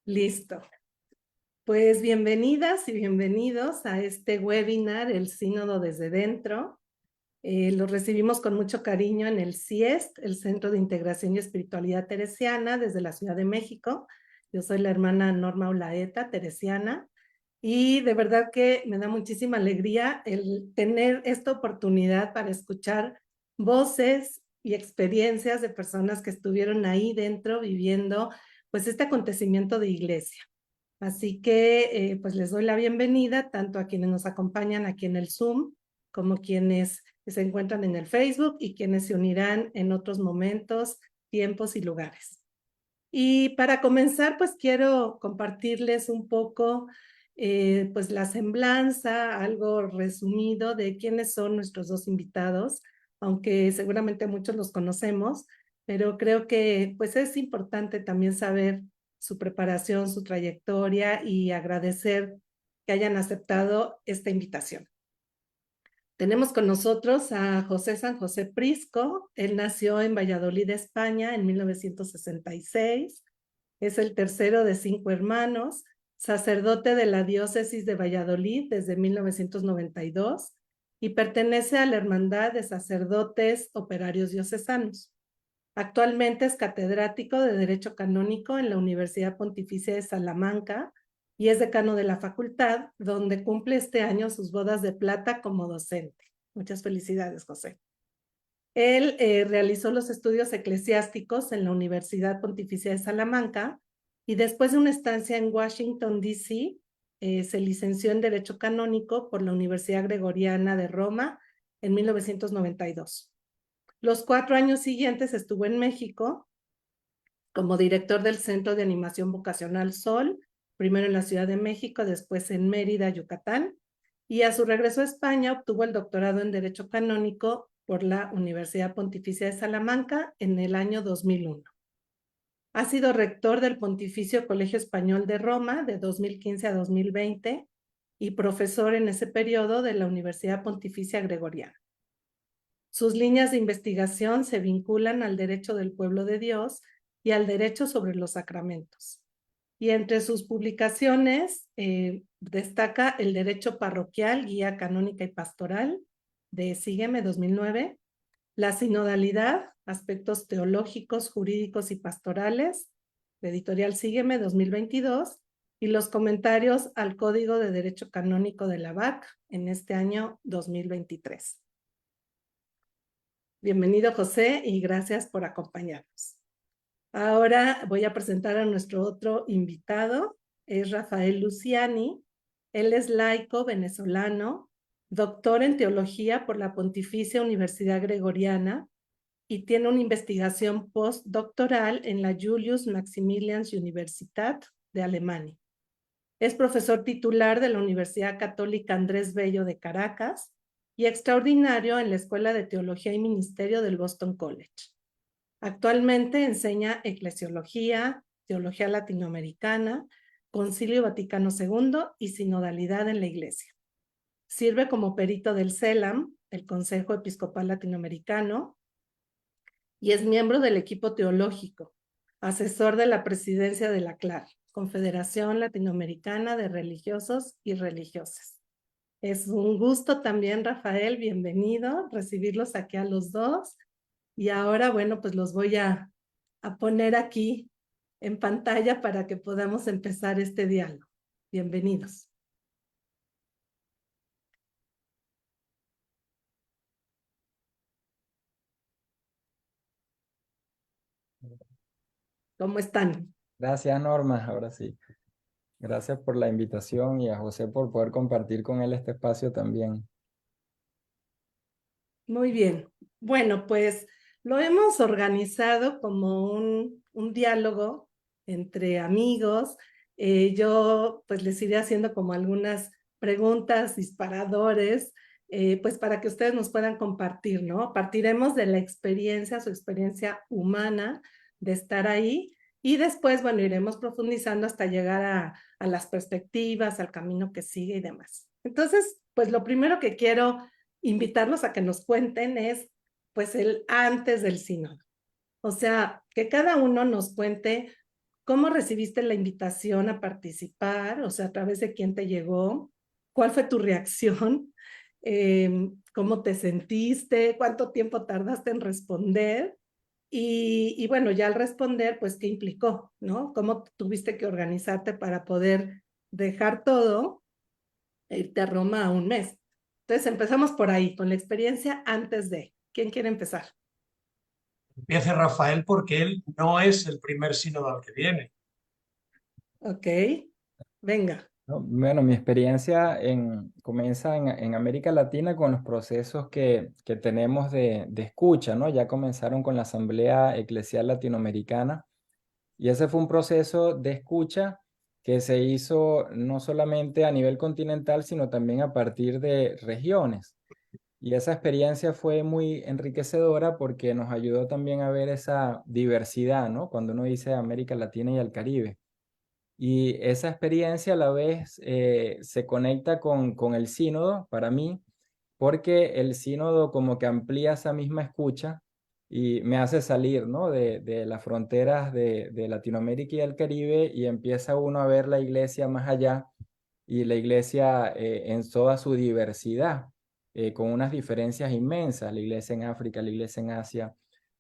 Listo. Pues bienvenidas y bienvenidos a este webinar, El Sínodo desde Dentro. Los recibimos con mucho cariño en el CIEST, el Centro de Integración y Espiritualidad Teresiana, desde la Ciudad de México. Yo soy la hermana Norma Olaeta, teresiana, y de verdad que me da muchísima alegría el tener esta oportunidad para escuchar voces y experiencias de personas que estuvieron ahí dentro viviendo pues este acontecimiento de iglesia. Así que pues les doy la bienvenida tanto a quienes nos acompañan aquí en el Zoom como quienes se encuentran en el Facebook y quienes se unirán en otros momentos, tiempos y lugares. Y para comenzar, pues quiero compartirles un poco pues la semblanza, algo resumido de quiénes son nuestros dos invitados, aunque seguramente muchos los conocemos, pero creo que pues es importante también saber su preparación, su trayectoria y agradecer que hayan aceptado esta invitación. Tenemos con nosotros a José San José Prisco. Él nació en Valladolid, España, en 1966. Es el tercero de 5 hermanos, sacerdote de la diócesis de Valladolid desde 1992 y pertenece a la Hermandad de Sacerdotes Operarios Diocesanos. Actualmente es catedrático de Derecho Canónico en la Universidad Pontificia de Salamanca y es decano de la facultad, donde cumple este año sus bodas de plata como docente. Muchas felicidades, José. Él realizó los estudios eclesiásticos en la Universidad Pontificia de Salamanca y después de una estancia en Washington, D.C., se licenció en Derecho Canónico por la Universidad Gregoriana de Roma en 1992. Los 4 años siguientes estuvo en México como director del Centro de Animación Vocacional Sol, primero en la Ciudad de México, después en Mérida, Yucatán, y a su regreso a España obtuvo el doctorado en Derecho Canónico por la Universidad Pontificia de Salamanca en el año 2001. Ha sido rector del Pontificio Colegio Español de Roma de 2015 a 2020 y profesor en ese periodo de la Universidad Pontificia Gregoriana. Sus líneas de investigación se vinculan al derecho del pueblo de Dios y al derecho sobre los sacramentos. Y entre sus publicaciones destaca el Derecho Parroquial, Guía Canónica y Pastoral de Sígueme 2009, la Sinodalidad, Aspectos Teológicos, Jurídicos y Pastorales, de Editorial Sígueme 2022, y los comentarios al Código de Derecho Canónico de la BAC en este año 2023. Bienvenido, José, y gracias por acompañarnos. Ahora voy a presentar a nuestro otro invitado, es Rafael Luciani. Él es laico venezolano, doctor en teología por la Pontificia Universidad Gregoriana y tiene una investigación postdoctoral en la Julius Maximilians Universität de Alemania. Es profesor titular de la Universidad Católica Andrés Bello de Caracas y extraordinario en la Escuela de Teología y Ministerio del Boston College. Actualmente enseña eclesiología, teología latinoamericana, Concilio Vaticano II y sinodalidad en la Iglesia. Sirve como perito del CELAM, el Consejo Episcopal Latinoamericano, y es miembro del equipo teológico, asesor de la presidencia de la CLAR, Confederación Latinoamericana de Religiosos y Religiosas. Es un gusto también, Rafael, bienvenido, recibirlos aquí a los dos. Y ahora, bueno, pues los voy a poner aquí en pantalla para que podamos empezar este diálogo. Bienvenidos. ¿Cómo están? Gracias, Norma. Ahora sí. Gracias por la invitación y a José por poder compartir con él este espacio también. Muy bien. Bueno, pues lo hemos organizado como un diálogo entre amigos. Yo pues les iré haciendo como algunas preguntas, disparadores, pues para que ustedes nos puedan compartir, ¿no? Partiremos de la experiencia, su experiencia humana de estar ahí y después, bueno, iremos profundizando hasta llegar a las perspectivas, al camino que sigue y demás. Entonces, pues lo primero que quiero invitarlos a que nos cuenten es pues el antes del sínodo. O sea, que cada uno nos cuente ¿Cómo recibiste la invitación a participar? O sea, ¿a través de quién te llegó? ¿Cuál fue tu reacción? ¿Cómo te sentiste? ¿Cuánto tiempo tardaste en responder? Y bueno, ya al responder, pues, ¿qué implicó, no? ¿Cómo tuviste que organizarte para poder dejar todo e irte a Roma a un mes? Entonces, empezamos por ahí, con la experiencia antes de. ¿Quién quiere empezar? Empiece Rafael porque él no es el primer sínodo al que viene. Ok, venga. ¿No? Bueno, mi experiencia comienza en América Latina con los procesos que tenemos de escucha, ¿no? Ya comenzaron con la Asamblea Eclesial Latinoamericana y ese fue un proceso de escucha que se hizo no solamente a nivel continental, sino también a partir de regiones. Y esa experiencia fue muy enriquecedora porque nos ayudó también a ver esa diversidad, ¿no? Cuando uno dice América Latina y el Caribe. Y esa experiencia a la vez se conecta con el sínodo para mí, porque el sínodo como que amplía esa misma escucha y me hace salir, ¿no? de las fronteras de Latinoamérica y el Caribe y empieza uno a ver la iglesia más allá y la iglesia en toda su diversidad, con unas diferencias inmensas, la iglesia en África, la iglesia en Asia,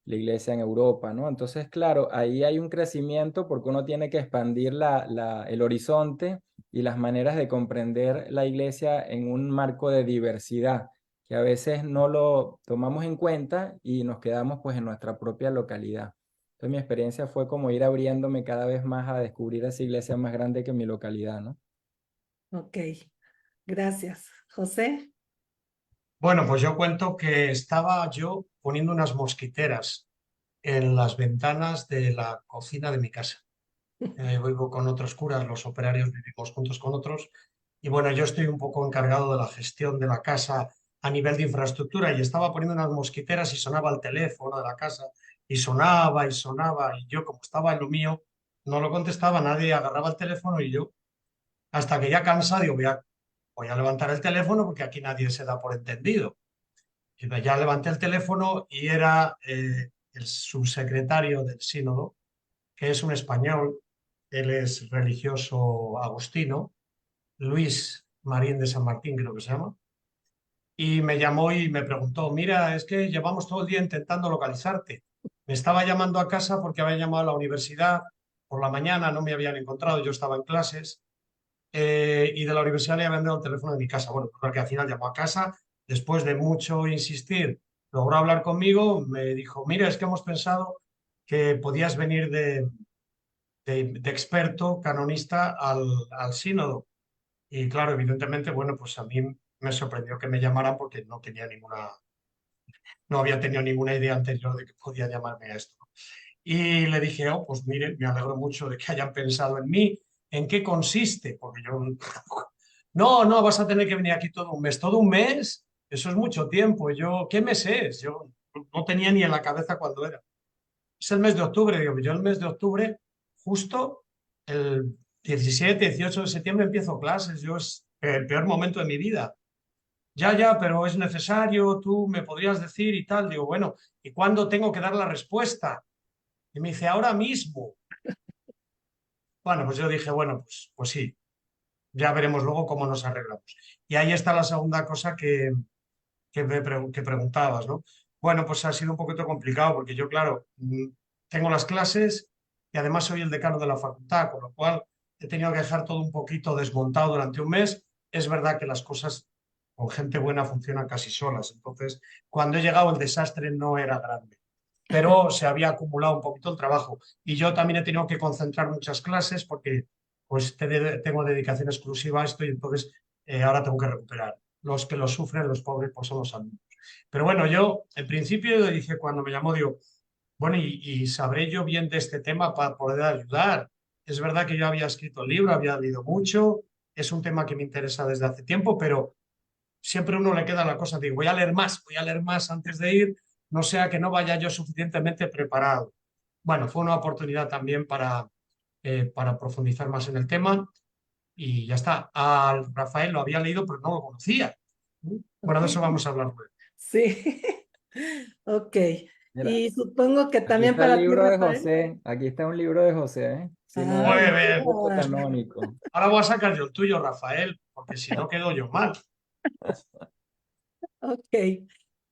la iglesia en Europa, ¿no? Entonces, claro, ahí hay un crecimiento porque uno tiene que expandir el horizonte y las maneras de comprender la iglesia en un marco de diversidad, que a veces no lo tomamos en cuenta y nos quedamos pues en nuestra propia localidad. Entonces mi experiencia fue como ir abriéndome cada vez más a descubrir esa iglesia más grande que mi localidad, ¿no? Ok, gracias. José. Bueno, pues yo cuento que estaba yo poniendo unas mosquiteras en las ventanas de la cocina de mi casa. Vivo con otros curas, los operarios vivimos juntos con otros. Y bueno, yo estoy un poco encargado de la gestión de la casa a nivel de infraestructura y estaba poniendo unas mosquiteras y sonaba el teléfono de la casa y sonaba y sonaba y yo como estaba en lo mío no lo contestaba, nadie agarraba el teléfono y yo hasta que ya cansado digo voy a levantar el teléfono porque aquí nadie se da por entendido. Y ya levanté el teléfono y era el subsecretario del sínodo, que es un español, él es religioso agustino, Luis Marín de San Martín creo que se llama, y me llamó y me preguntó, mira, es que llevamos todo el día intentando localizarte. Me estaba llamando a casa porque había llamado a la universidad por la mañana, no me habían encontrado, yo estaba en clases, y de la universidad le habían dado el teléfono de mi casa. Bueno, porque al final llamó a casa, después de mucho insistir, logró hablar conmigo, me dijo, mira, es que hemos pensado que podías venir de experto canonista al sínodo. Y claro, evidentemente, bueno, pues a mí me sorprendió que me llamaran porque no había tenido ninguna idea anterior de que podía llamarme a esto. Y le dije, oh, pues mire, me alegro mucho de que hayan pensado en mí. ¿En qué consiste? Porque yo, no, vas a tener que venir aquí todo un mes. ¿Todo un mes? Eso es mucho tiempo. Yo, ¿qué mes es? Yo no tenía ni en la cabeza cuándo era. Es el mes de octubre. Digo, yo el mes de octubre, justo el 17, 18 de septiembre empiezo clases. Yo es el peor momento de mi vida. Ya, pero es necesario, tú me podrías decir y tal. Digo, bueno, ¿y cuándo tengo que dar la respuesta? Y me dice, ahora mismo. Bueno, pues yo dije, bueno, pues sí, ya veremos luego cómo nos arreglamos. Y ahí está la segunda cosa que preguntabas, ¿no? Bueno, pues ha sido un poquito complicado porque yo, claro, tengo las clases y además soy el decano de la facultad, con lo cual he tenido que dejar todo un poquito desmontado durante un mes. Es verdad que las cosas con gente buena funcionan casi solas. Entonces, cuando he llegado el desastre no era grande, pero se había acumulado un poquito el trabajo. Y yo también he tenido que concentrar muchas clases porque pues tengo dedicación exclusiva a esto y entonces ahora tengo que recuperar. Los que lo sufren, los pobres, pues son los alumnos. Pero bueno, yo en principio dije, cuando me llamó, digo, bueno, y sabré yo bien de este tema para poder ayudar. Es verdad que yo había escrito el libro, había leído mucho, es un tema que me interesa desde hace tiempo, pero siempre a uno le queda la cosa de voy a leer más antes de ir, no sea que no vaya yo suficientemente preparado. Bueno, fue una oportunidad también para profundizar más en el tema y ya está. Al Rafael lo había leído, pero no lo conocía. Bueno, Ok. de eso vamos a hablar luego. Sí. Ok. Mira, Y supongo que aquí también está el para ti, libro de Rafael. José, aquí está un libro de José, ¿eh? sino Ah, Muy del bien. grupo mira. canónico. Ahora voy a sacar yo el tuyo, Rafael, porque si no quedo yo mal. Ok.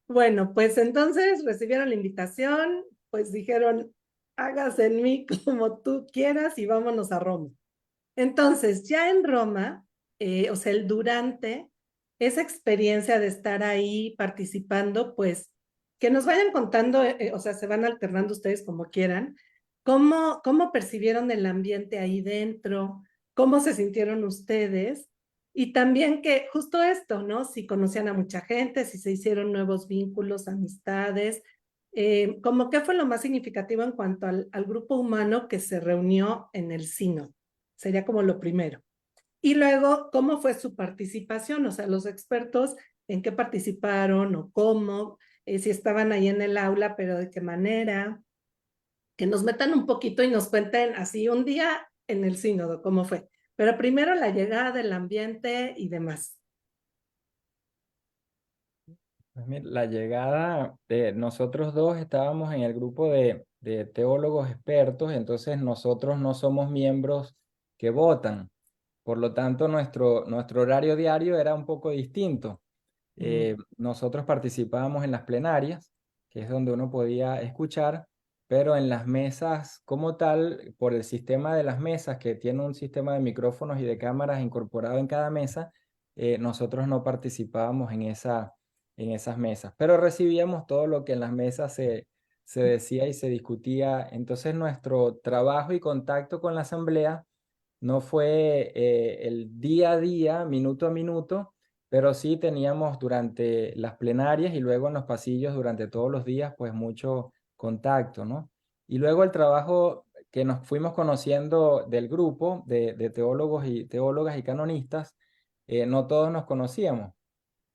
Bueno, pues entonces recibieron la invitación, pues dijeron, hágase en mí como tú quieras y vámonos a Roma. Entonces, ya en Roma, o sea, el durante esa experiencia de estar ahí participando, pues que nos vayan contando, o sea, se van alternando ustedes como quieran, cómo percibieron el ambiente ahí dentro, cómo se sintieron ustedes, y también que justo esto, ¿no? Si conocían a mucha gente, si se hicieron nuevos vínculos, amistades, como qué fue lo más significativo en cuanto al grupo humano que se reunió en el sínodo. Sería como lo primero. Y luego, ¿cómo fue su participación? O sea, los expertos, ¿en qué participaron o cómo? Si estaban ahí en el aula, pero de qué manera. Que nos metan un poquito y nos cuenten así un día en el sínodo, cómo fue. Pero primero la llegada del ambiente y demás. Pues mira, la llegada de nosotros dos estábamos en el grupo de teólogos expertos, entonces nosotros no somos miembros que votan. Por lo tanto, nuestro horario diario era un poco distinto. Nosotros participábamos en las plenarias, que es donde uno podía escuchar, pero en las mesas como tal, por el sistema de las mesas, que tiene un sistema de micrófonos y de cámaras incorporado en cada mesa, nosotros no participábamos en esas mesas, pero recibíamos todo lo que en las mesas se decía y se discutía. Entonces nuestro trabajo y contacto con la asamblea no fue el día a día, minuto a minuto, pero sí teníamos durante las plenarias y luego en los pasillos durante todos los días, pues mucho contacto, ¿no? Y luego el trabajo que nos fuimos conociendo del grupo de teólogos y teólogas y canonistas, no todos nos conocíamos.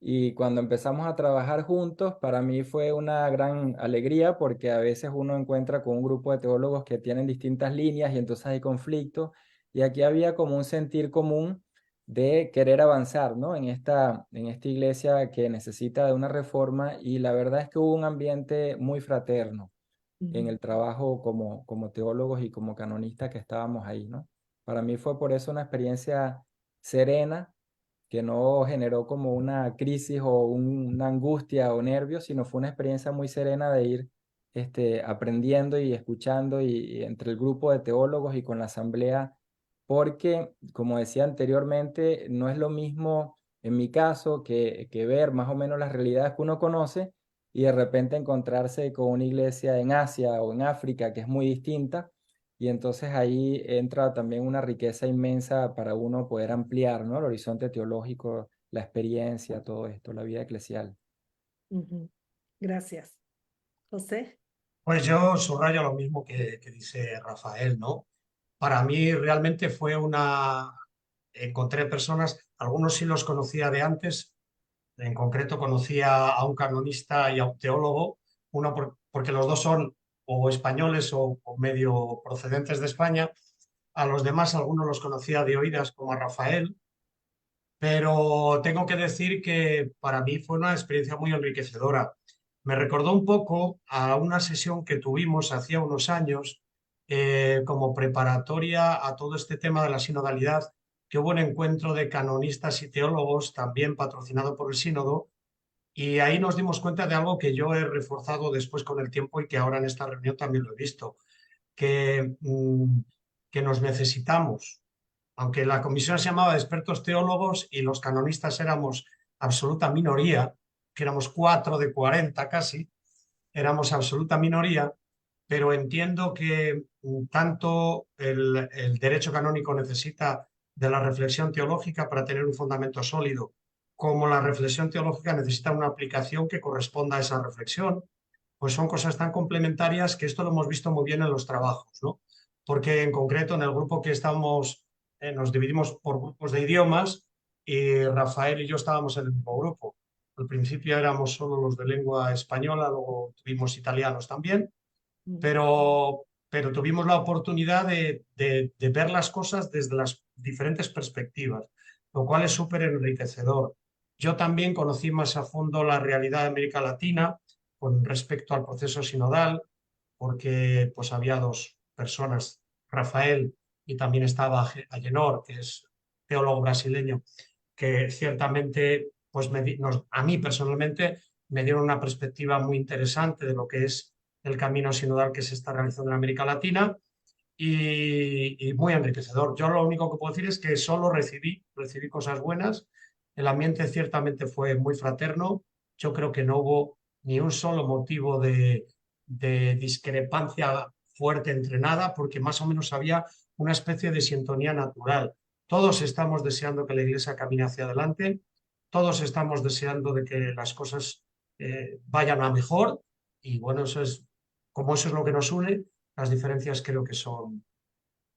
Y cuando empezamos a trabajar juntos, para mí fue una gran alegría porque a veces uno encuentra con un grupo de teólogos que tienen distintas líneas y entonces hay conflicto. Y aquí había como un sentir común de querer avanzar, ¿no? En esta iglesia que necesita de una reforma, y la verdad es que hubo un ambiente muy fraterno en el trabajo como teólogos y como canonistas que estábamos ahí, ¿no? Para mí fue por eso una experiencia serena, que no generó como una crisis o una angustia o nervios, sino fue una experiencia muy serena de ir aprendiendo y escuchando y entre el grupo de teólogos y con la asamblea, porque, como decía anteriormente, no es lo mismo en mi caso que ver más o menos las realidades que uno conoce y de repente encontrarse con una iglesia en Asia o en África que es muy distinta. Y entonces ahí entra también una riqueza inmensa para uno poder ampliar, ¿no? El horizonte teológico, la experiencia, todo esto, la vida eclesial. Ujú. Gracias. José. Pues yo subrayo lo mismo que dice Rafael, ¿no? Para mí realmente fue encontré personas, algunos sí los conocía de antes, en concreto conocía a un canonista y a un teólogo, porque los dos son o españoles o medio procedentes de España. A los demás algunos los conocía de oídas, como a Rafael, pero tengo que decir que para mí fue una experiencia muy enriquecedora. Me recordó un poco a una sesión que tuvimos hacía unos años como preparatoria a todo este tema de la sinodalidad, que hubo un encuentro de canonistas y teólogos, también patrocinado por el sínodo, y ahí nos dimos cuenta de algo que yo he reforzado después con el tiempo y que ahora en esta reunión también lo he visto, que nos necesitamos. Aunque la comisión se llamaba de expertos teólogos y los canonistas éramos absoluta minoría, que éramos 4 de 40 casi, éramos absoluta minoría, pero entiendo que tanto el derecho canónico necesita de la reflexión teológica para tener un fundamento sólido, como la reflexión teológica necesita una aplicación que corresponda a esa reflexión, pues son cosas tan complementarias que esto lo hemos visto muy bien en los trabajos, ¿no? Porque en concreto en el grupo que estamos, nos dividimos por grupos de idiomas y Rafael y yo estábamos en el mismo grupo. Al principio éramos solo los de lengua española, luego tuvimos italianos también, pero tuvimos la oportunidad de ver las cosas desde las diferentes perspectivas, lo cual es súper enriquecedor. Yo también conocí más a fondo la realidad de América Latina con respecto al proceso sinodal, porque pues había dos personas, Rafael y también estaba Agenor, que es teólogo brasileño, que ciertamente, pues a mí personalmente me dieron una perspectiva muy interesante de lo que es el camino sinodal que se está realizando en América Latina y muy enriquecedor. Yo lo único que puedo decir es que solo recibí cosas buenas. El ambiente ciertamente fue muy fraterno. Yo creo que no hubo ni un solo motivo de discrepancia fuerte entre nada, porque más o menos había una especie de sintonía natural. Todos estamos deseando que la Iglesia camine hacia adelante, todos estamos deseando de que las cosas vayan a mejor y bueno, como eso es lo que nos une, las diferencias creo que son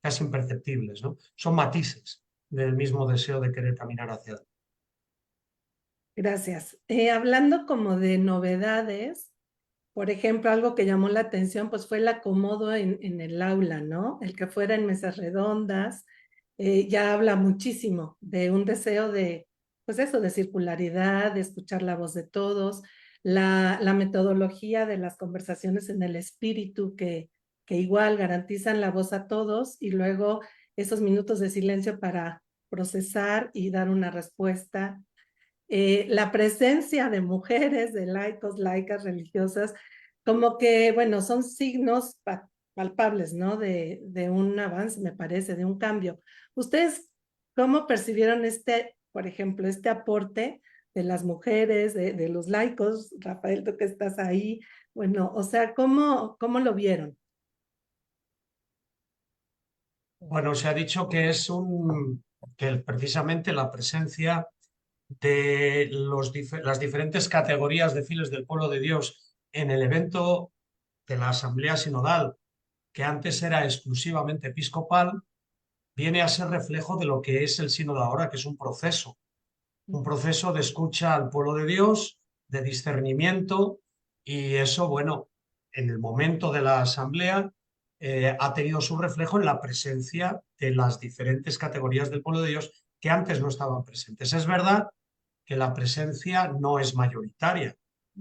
casi imperceptibles, ¿no? Son matices del mismo deseo de querer caminar hacia adelante. Gracias. Hablando como de novedades, por ejemplo, algo que llamó la atención pues fue el acomodo en el aula, ¿no? El que fuera en mesas redondas, ya habla muchísimo de un deseo de, pues eso, de circularidad, de escuchar la voz de todos, la metodología de las conversaciones en el espíritu que igual garantizan la voz a todos y luego esos minutos de silencio para procesar y dar una respuesta. La presencia de mujeres, de laicos, laicas, religiosas, como que, bueno, son signos palpables, ¿no? De un avance, me parece, de un cambio. ¿Ustedes cómo percibieron por ejemplo, este aporte de las mujeres, de los laicos? Rafael, tú que estás ahí, bueno, o sea, ¿cómo lo vieron? Bueno, se ha dicho que que precisamente la presencia de las diferentes categorías de fieles del pueblo de Dios en el evento de la Asamblea Sinodal, que antes era exclusivamente episcopal, viene a ser reflejo de lo que es el sínodo ahora, que es un proceso de escucha al pueblo de Dios, de discernimiento, y eso, bueno, en el momento de la asamblea ha tenido su reflejo en la presencia de las diferentes categorías del pueblo de Dios que antes no estaban presentes. Es verdad que la presencia no es mayoritaria,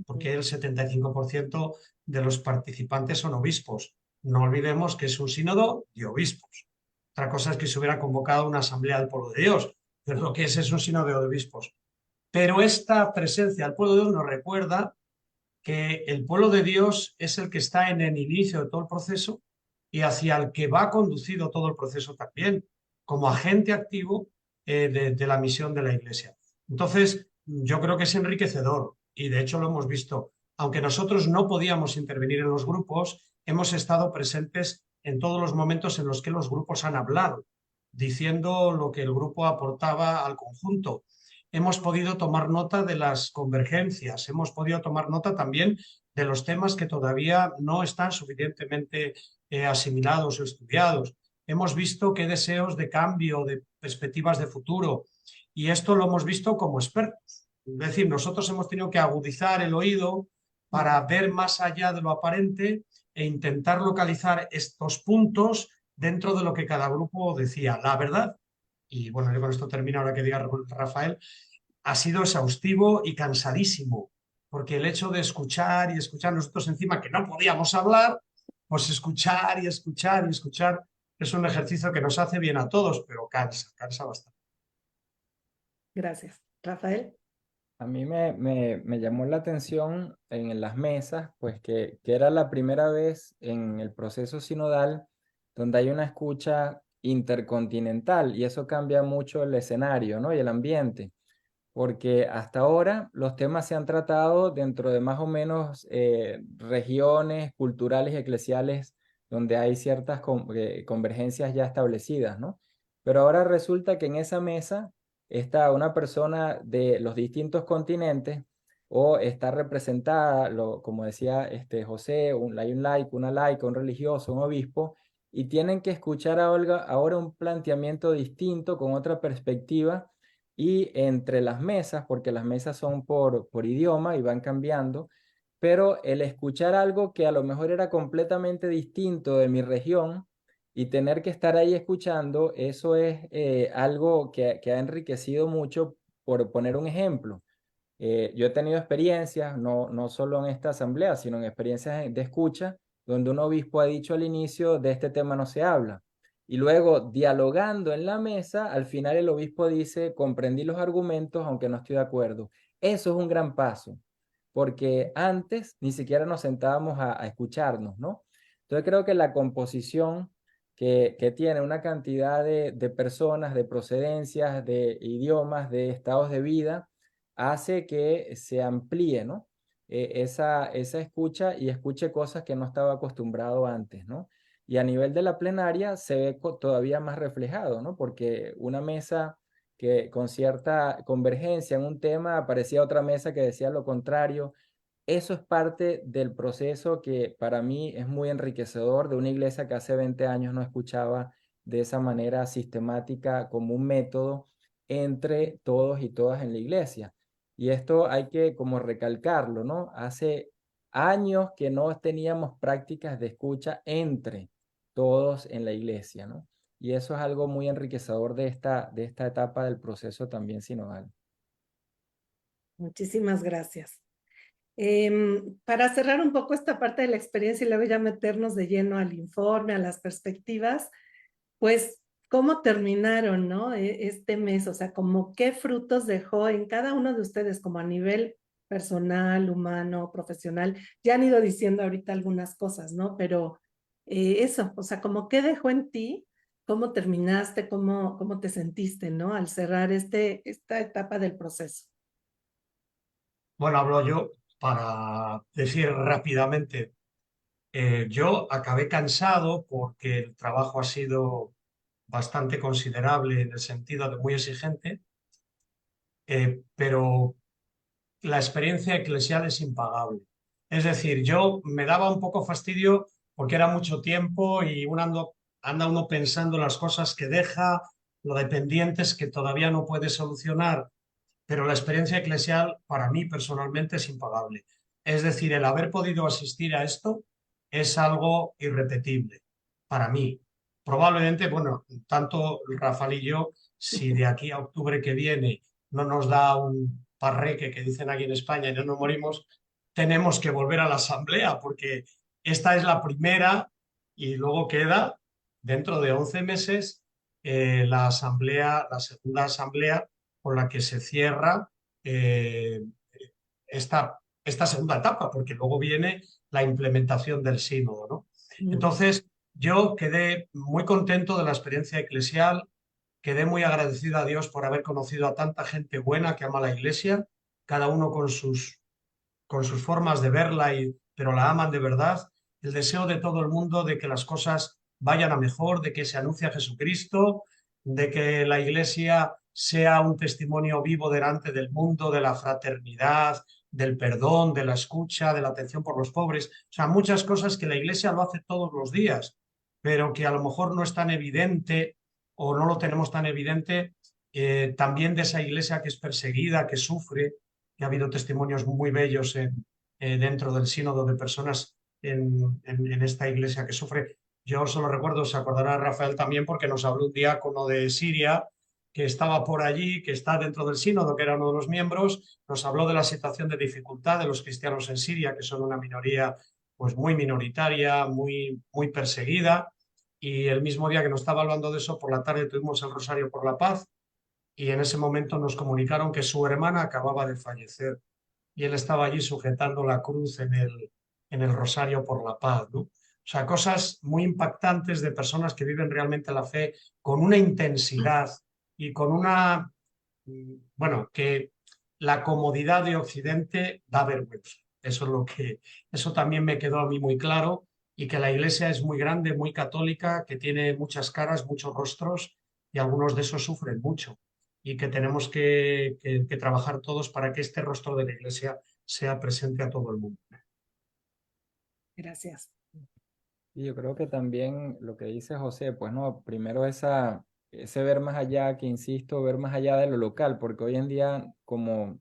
porque el 75% de los participantes son obispos. No olvidemos que es un sínodo de obispos. Otra cosa es que se hubiera convocado una asamblea del pueblo de Dios, pero lo que es un sínodo de obispos. Pero esta presencia del pueblo de Dios nos recuerda que el pueblo de Dios es el que está en el inicio de todo el proceso y hacia el que va conducido todo el proceso también, como agente activo de la misión de la Iglesia. Entonces, yo creo que es enriquecedor y de hecho lo hemos visto. Aunque nosotros no podíamos intervenir en los grupos, hemos estado presentes en todos los momentos en los que los grupos han hablado, diciendo lo que el grupo aportaba al conjunto. Hemos podido tomar nota de las convergencias, hemos podido tomar nota también de los temas que todavía no están suficientemente asimilados o estudiados. Hemos visto qué deseos de cambio, de perspectivas de futuro, y esto lo hemos visto como expertos. Es decir, nosotros hemos tenido que agudizar el oído para ver más allá de lo aparente e intentar localizar estos puntos dentro de lo que cada grupo decía. La verdad, y bueno, yo con esto termino ahora que diga Rafael, ha sido exhaustivo y cansadísimo, porque el hecho de escuchar y escuchar nosotros encima que no podíamos hablar, pues escuchar y escuchar y escuchar es un ejercicio que nos hace bien a todos, pero cansa bastante. Gracias. Rafael. A mí me llamó la atención en las mesas, pues que era la primera vez en el proceso sinodal donde hay una escucha intercontinental y eso cambia mucho el escenario, ¿no? Y el ambiente, porque hasta ahora los temas se han tratado dentro de más o menos regiones culturales y eclesiales donde hay ciertas convergencias ya establecidas, ¿no? Pero ahora resulta que en esa mesa está una persona de los distintos continentes o está representada, como decía José, hay un laico, una laica, un religioso, un obispo, y tienen que escuchar ahora un planteamiento distinto con otra perspectiva y entre las mesas, porque las mesas son por idioma y van cambiando, pero el escuchar algo que a lo mejor era completamente distinto de mi región y tener que estar ahí escuchando, eso es algo que ha enriquecido mucho, por poner un ejemplo. Yo he tenido experiencias, no solo en esta asamblea, sino en experiencias de escucha, donde un obispo ha dicho al inicio, de este tema no se habla. Y luego, dialogando en la mesa, al final el obispo dice, comprendí los argumentos, aunque no estoy de acuerdo. Eso es un gran paso, porque antes ni siquiera nos sentábamos a escucharnos, ¿no? Entonces creo que la composición que tiene una cantidad de personas, de procedencias, de idiomas, de estados de vida, hace que se amplíe, ¿no? Esa escucha y escuche cosas que no estaba acostumbrado antes, ¿no? Y a nivel de la plenaria se ve todavía más reflejado, ¿no? Porque una mesa que con cierta convergencia en un tema aparecía otra mesa que decía lo contrario. Eso es parte del proceso que para mí es muy enriquecedor de una iglesia que hace 20 años no escuchaba de esa manera sistemática como un método entre todos y todas en la iglesia. Y esto hay que como recalcarlo, ¿no? Hace años que no teníamos prácticas de escucha entre todos en la iglesia, ¿no? Y eso es algo muy enriquecedor de esta etapa del proceso también sinodal. Muchísimas gracias. Para cerrar un poco esta parte de la experiencia y luego ya meternos de lleno al informe, a las perspectivas, pues, ¿cómo terminaron, no? Este mes, o sea, como qué frutos dejó en cada uno de ustedes, como a nivel personal, humano, profesional. Ya han ido diciendo ahorita algunas cosas, ¿no? Pero eso, o sea, como qué dejó en ti, cómo terminaste, cómo te sentiste, ¿no? Al cerrar esta etapa del proceso. Bueno, hablo yo para decir rápidamente, yo acabé cansado porque el trabajo ha sido bastante considerable en el sentido de muy exigente, pero la experiencia eclesial es impagable. Es decir, yo me daba un poco fastidio porque era mucho tiempo y anda uno pensando en las cosas que deja, lo de pendientes que todavía no puede solucionar, pero la experiencia eclesial para mí personalmente es impagable. Es decir, el haber podido asistir a esto es algo irrepetible para mí. Probablemente, bueno, tanto Rafael y yo, si de aquí a octubre que viene no nos da un parreque que dicen aquí en España y no nos morimos, tenemos que volver a la asamblea porque esta es la primera y luego queda dentro de 11 meses la asamblea, la segunda asamblea con la que se cierra esta segunda etapa, porque luego viene la implementación del sínodo, ¿no? Mm. Entonces, yo quedé muy contento de la experiencia eclesial, quedé muy agradecido a Dios por haber conocido a tanta gente buena que ama la iglesia, cada uno con sus formas de verla, pero la aman de verdad. El deseo de todo el mundo de que las cosas vayan a mejor, de que se anuncie a Jesucristo, de que la iglesia sea un testimonio vivo delante del mundo de la fraternidad, del perdón, de la escucha, de la atención por los pobres. O sea, muchas cosas que la iglesia lo hace todos los días, pero que a lo mejor no es tan evidente o no lo tenemos tan evidente. También de esa iglesia que es perseguida, que sufre, que ha habido testimonios muy bellos dentro del sínodo de personas en esta iglesia que sufre. Yo solo recuerdo, se acordará Rafael también, porque nos habló un diácono de Siria que estaba por allí, que está dentro del sínodo, que era uno de los miembros, nos habló de la situación de dificultad de los cristianos en Siria, que son una minoría pues muy minoritaria, muy perseguida. Y el mismo día que nos estaba hablando de eso, por la tarde tuvimos el Rosario por la Paz y en ese momento nos comunicaron que su hermana acababa de fallecer y él estaba allí sujetando la cruz en el Rosario por la Paz, ¿no? O sea, cosas muy impactantes de personas que viven realmente la fe con una intensidad y con una, bueno, que la comodidad de Occidente da vergüenza. Eso es lo que, eso también me quedó a mí muy claro y que la iglesia es muy grande, muy católica, que tiene muchas caras, muchos rostros y algunos de esos sufren mucho y que tenemos que trabajar todos para que este rostro de la iglesia sea presente a todo el mundo. Gracias. Y yo creo que también lo que dice José, pues no, primero ese ver más allá, que insisto, ver más allá de lo local, porque hoy en día como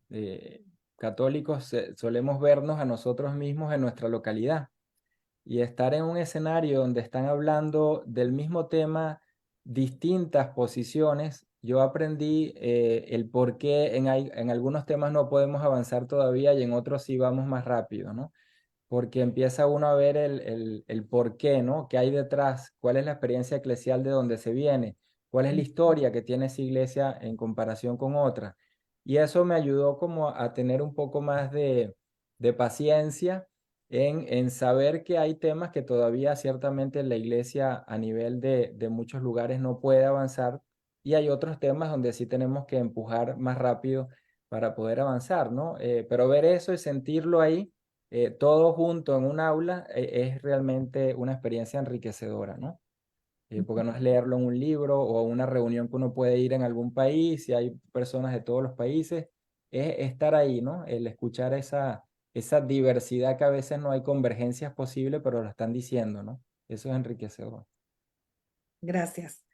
católicos solemos vernos a nosotros mismos en nuestra localidad y estar en un escenario donde están hablando del mismo tema, distintas posiciones. Yo aprendí el por qué en algunos temas no podemos avanzar todavía y en otros sí vamos más rápido, ¿no? porque empieza uno a ver el por qué, ¿no? ¿Qué hay detrás? ¿Cuál es la experiencia eclesial de donde se viene? ¿Cuál es la historia que tiene esa iglesia en comparación con otras? Y eso me ayudó como a tener un poco más de paciencia en saber que hay temas que todavía ciertamente la iglesia a nivel de muchos lugares no puede avanzar y hay otros temas donde sí tenemos que empujar más rápido para poder avanzar, ¿no? Pero ver eso y sentirlo ahí todo junto en un aula es realmente una experiencia enriquecedora, ¿no? Porque no es leerlo en un libro o una reunión que uno puede ir en algún país y hay personas de todos los países, es estar ahí, ¿no? El escuchar esa diversidad que a veces no hay convergencias posibles, pero lo están diciendo, ¿no? Eso es enriquecedor. Gracias.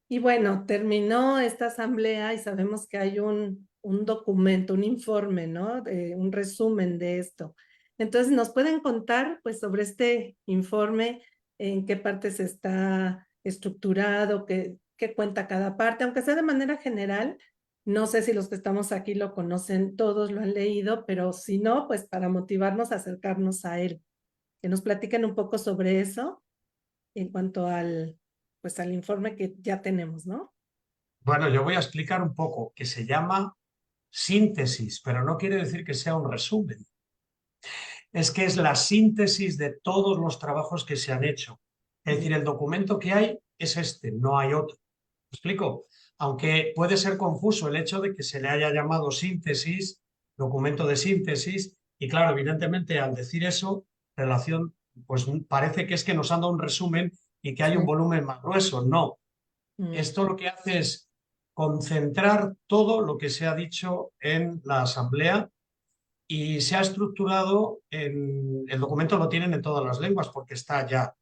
Y bueno, terminó esta asamblea y sabemos que hay un documento, un informe, ¿no? Un resumen de esto. Entonces, ¿nos pueden contar, pues, sobre este informe, en qué partes está estructurado, qué cuenta cada parte, aunque sea de manera general? No sé si los que estamos aquí lo conocen todos, lo han leído, pero si no, pues para motivarnos a acercarnos a él. Que nos platiquen un poco sobre eso en cuanto pues, al informe que ya tenemos, ¿no? Bueno, yo voy a explicar un poco, que se llama síntesis, pero no quiere decir que sea un resumen. Es que es la síntesis de todos los trabajos que se han hecho. Es decir, el documento que hay es este, no hay otro. ¿Me explico? Aunque puede ser confuso el hecho de que se le haya llamado síntesis, documento de síntesis, y claro, evidentemente al decir eso, relación, pues parece que es que nos han dado un resumen y que hay un Sí. volumen más grueso. No, Mm, esto lo que hace es concentrar todo lo que se ha dicho en la asamblea y se ha estructurado en, el documento lo tienen en todas las lenguas porque está ya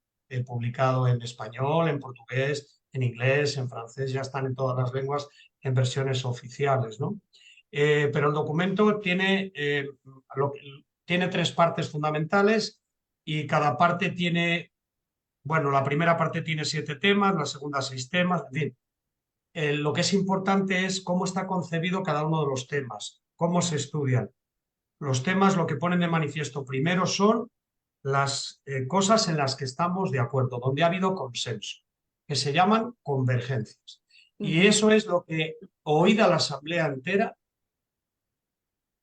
publicado en español, en portugués, en inglés, en francés, ya están en todas las lenguas en versiones oficiales, ¿no? Pero el documento tiene, tiene tres partes fundamentales y cada parte tiene, bueno, la primera parte tiene 7 temas, la segunda 6 temas, en fin. Lo que es importante es cómo está concebido cada uno de los temas, cómo se estudian. Los temas lo que ponen de manifiesto primero son las cosas en las que estamos de acuerdo, donde ha habido consenso, que se llaman convergencias. Y ujú, eso es lo que, oída la asamblea entera,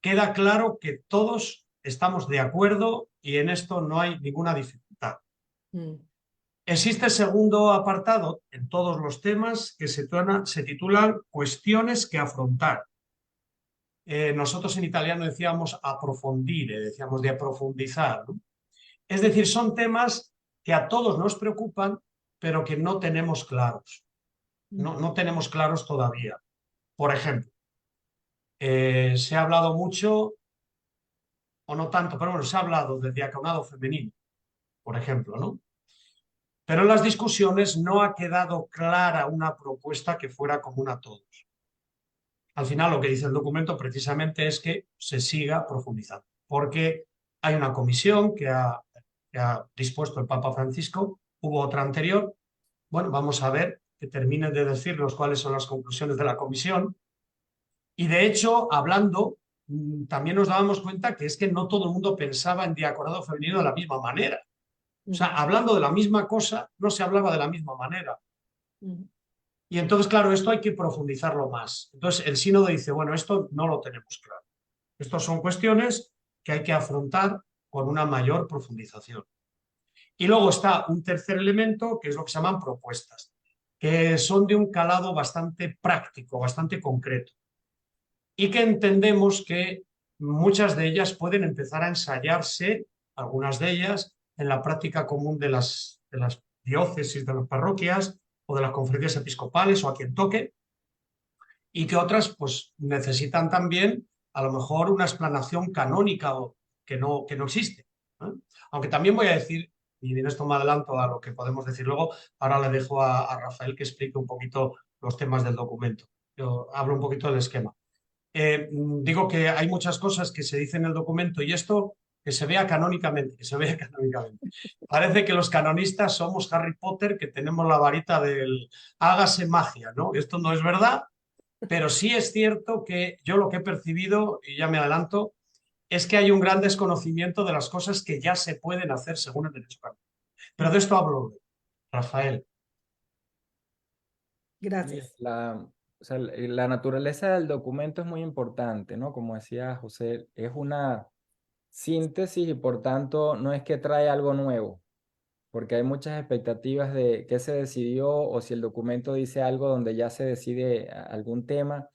queda claro que todos estamos de acuerdo y en esto no hay ninguna dificultad. mm, Existe el segundo apartado en todos los temas que se titulan cuestiones que afrontar. Nosotros en italiano decíamos aprofundire, decíamos de profundizar, ¿no? Es decir, son temas que a todos nos preocupan, pero que no tenemos claros. mm, No tenemos claros todavía. Por ejemplo, se ha hablado mucho, o no tanto, pero bueno, se ha hablado del diaconado femenino, por ejemplo, ¿no? Pero en las discusiones no ha quedado clara una propuesta que fuera común a todos. Al final, lo que dice el documento precisamente es que se siga profundizando, porque hay una comisión que ha dispuesto el Papa Francisco, hubo otra anterior. Bueno, vamos a ver que terminen de decirnos cuáles son las conclusiones de la comisión. Y de hecho, hablando, también nos dábamos cuenta que es que no todo el mundo pensaba en diaconado femenino de la misma manera. O sea, ujú, hablando de la misma cosa, no se hablaba de la misma manera. ujú, Y entonces, claro, esto hay que profundizarlo más. Entonces, el sínodo dice, bueno, esto no lo tenemos claro. Estas son cuestiones que hay que afrontar con una mayor profundización. Y luego está un tercer elemento, que es lo que se llaman propuestas, que son de un calado bastante práctico, bastante concreto, y que entendemos que muchas de ellas pueden empezar a ensayarse, algunas de ellas, en la práctica común de las diócesis, de las parroquias o de las conferencias episcopales o a quien toque, y que otras pues necesitan también a lo mejor una explanación canónica o que no existe, ¿eh? Aunque también voy a decir, y en esto me adelanto a lo que podemos decir luego, ahora le dejo a Rafael que explique un poquito los temas del documento. Yo hablo un poquito del esquema. Digo que hay muchas cosas que se dicen en el documento y esto que se vea canónicamente, que se vea canónicamente. Parece que los canonistas somos Harry Potter, que tenemos la varita del hágase magia, ¿no? Esto no es verdad, pero sí es cierto que yo lo que he percibido, y ya me adelanto, es que hay un gran desconocimiento de las cosas que ya se pueden hacer según el derecho canónico. Pero de esto hablo luego. Rafael. Sí, Gracias. o sea, la naturaleza del documento es muy importante, ¿no? Como decía José, es una síntesis y por tanto no es que trae algo nuevo, porque hay muchas expectativas de qué se decidió o si el documento dice algo donde ya se decide algún tema.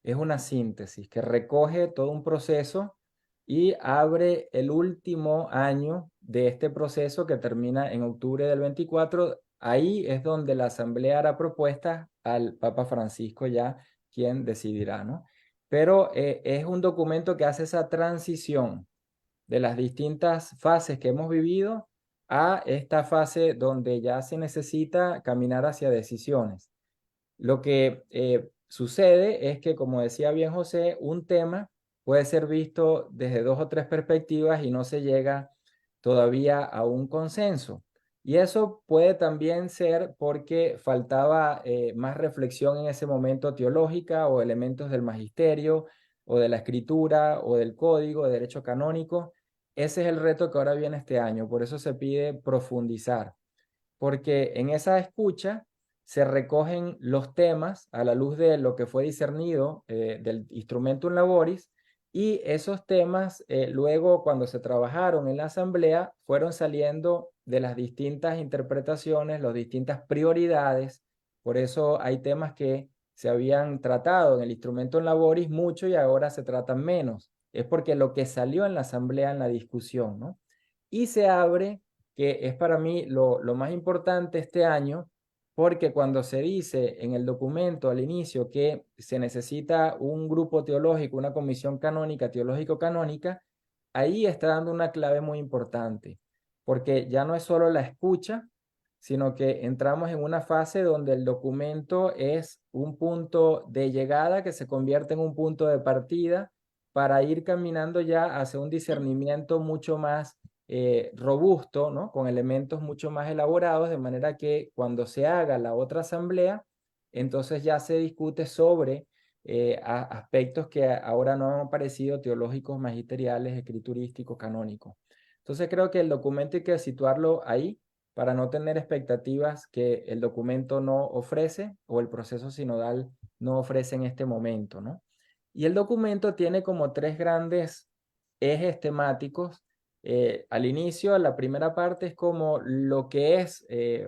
Es una síntesis que recoge todo un proceso y abre el último año de este proceso que termina en octubre del 24. Ahí es donde la Asamblea hará propuestas al Papa Francisco ya, quien decidirá, ¿no? Pero es un documento que hace esa transición de las distintas fases que hemos vivido a esta fase donde ya se necesita caminar hacia decisiones. Lo que sucede es que, como decía bien José, un tema puede ser visto desde dos o tres perspectivas y no se llega todavía a un consenso. Y eso puede también ser porque faltaba más reflexión en ese momento teológica o elementos del magisterio o de la escritura o del código de derecho canónico. Ese es el reto que ahora viene este año. Por eso se pide profundizar, porque en esa escucha se recogen los temas a la luz de lo que fue discernido del Instrumentum Laboris, y esos temas luego cuando se trabajaron en la asamblea fueron saliendo de las distintas interpretaciones, las distintas prioridades. Por eso hay temas que se habían tratado en el Instrumentum Laboris mucho y ahora se tratan menos. Es porque lo que salió en la asamblea, en la discusión, ¿no? Y se abre, que es para mí lo más importante este año, porque cuando se dice en el documento al inicio que se necesita un grupo teológico, una comisión canónica, teológico-canónica, ahí está dando una clave muy importante, porque ya no es solo la escucha, sino que entramos en una fase donde el documento es un punto de llegada que se convierte en un punto de partida para ir caminando ya hacia un discernimiento mucho más robusto, ¿no? Con elementos mucho más elaborados, de manera que cuando se haga la otra asamblea, entonces ya se discute sobre aspectos que ahora no han aparecido, teológicos, magisteriales, escriturísticos, canónicos. Entonces creo que el documento hay que situarlo ahí para no tener expectativas que el documento no ofrece o el proceso sinodal no ofrece en este momento, ¿no? Y el documento tiene como tres grandes ejes temáticos. Al inicio, la primera parte es como lo que es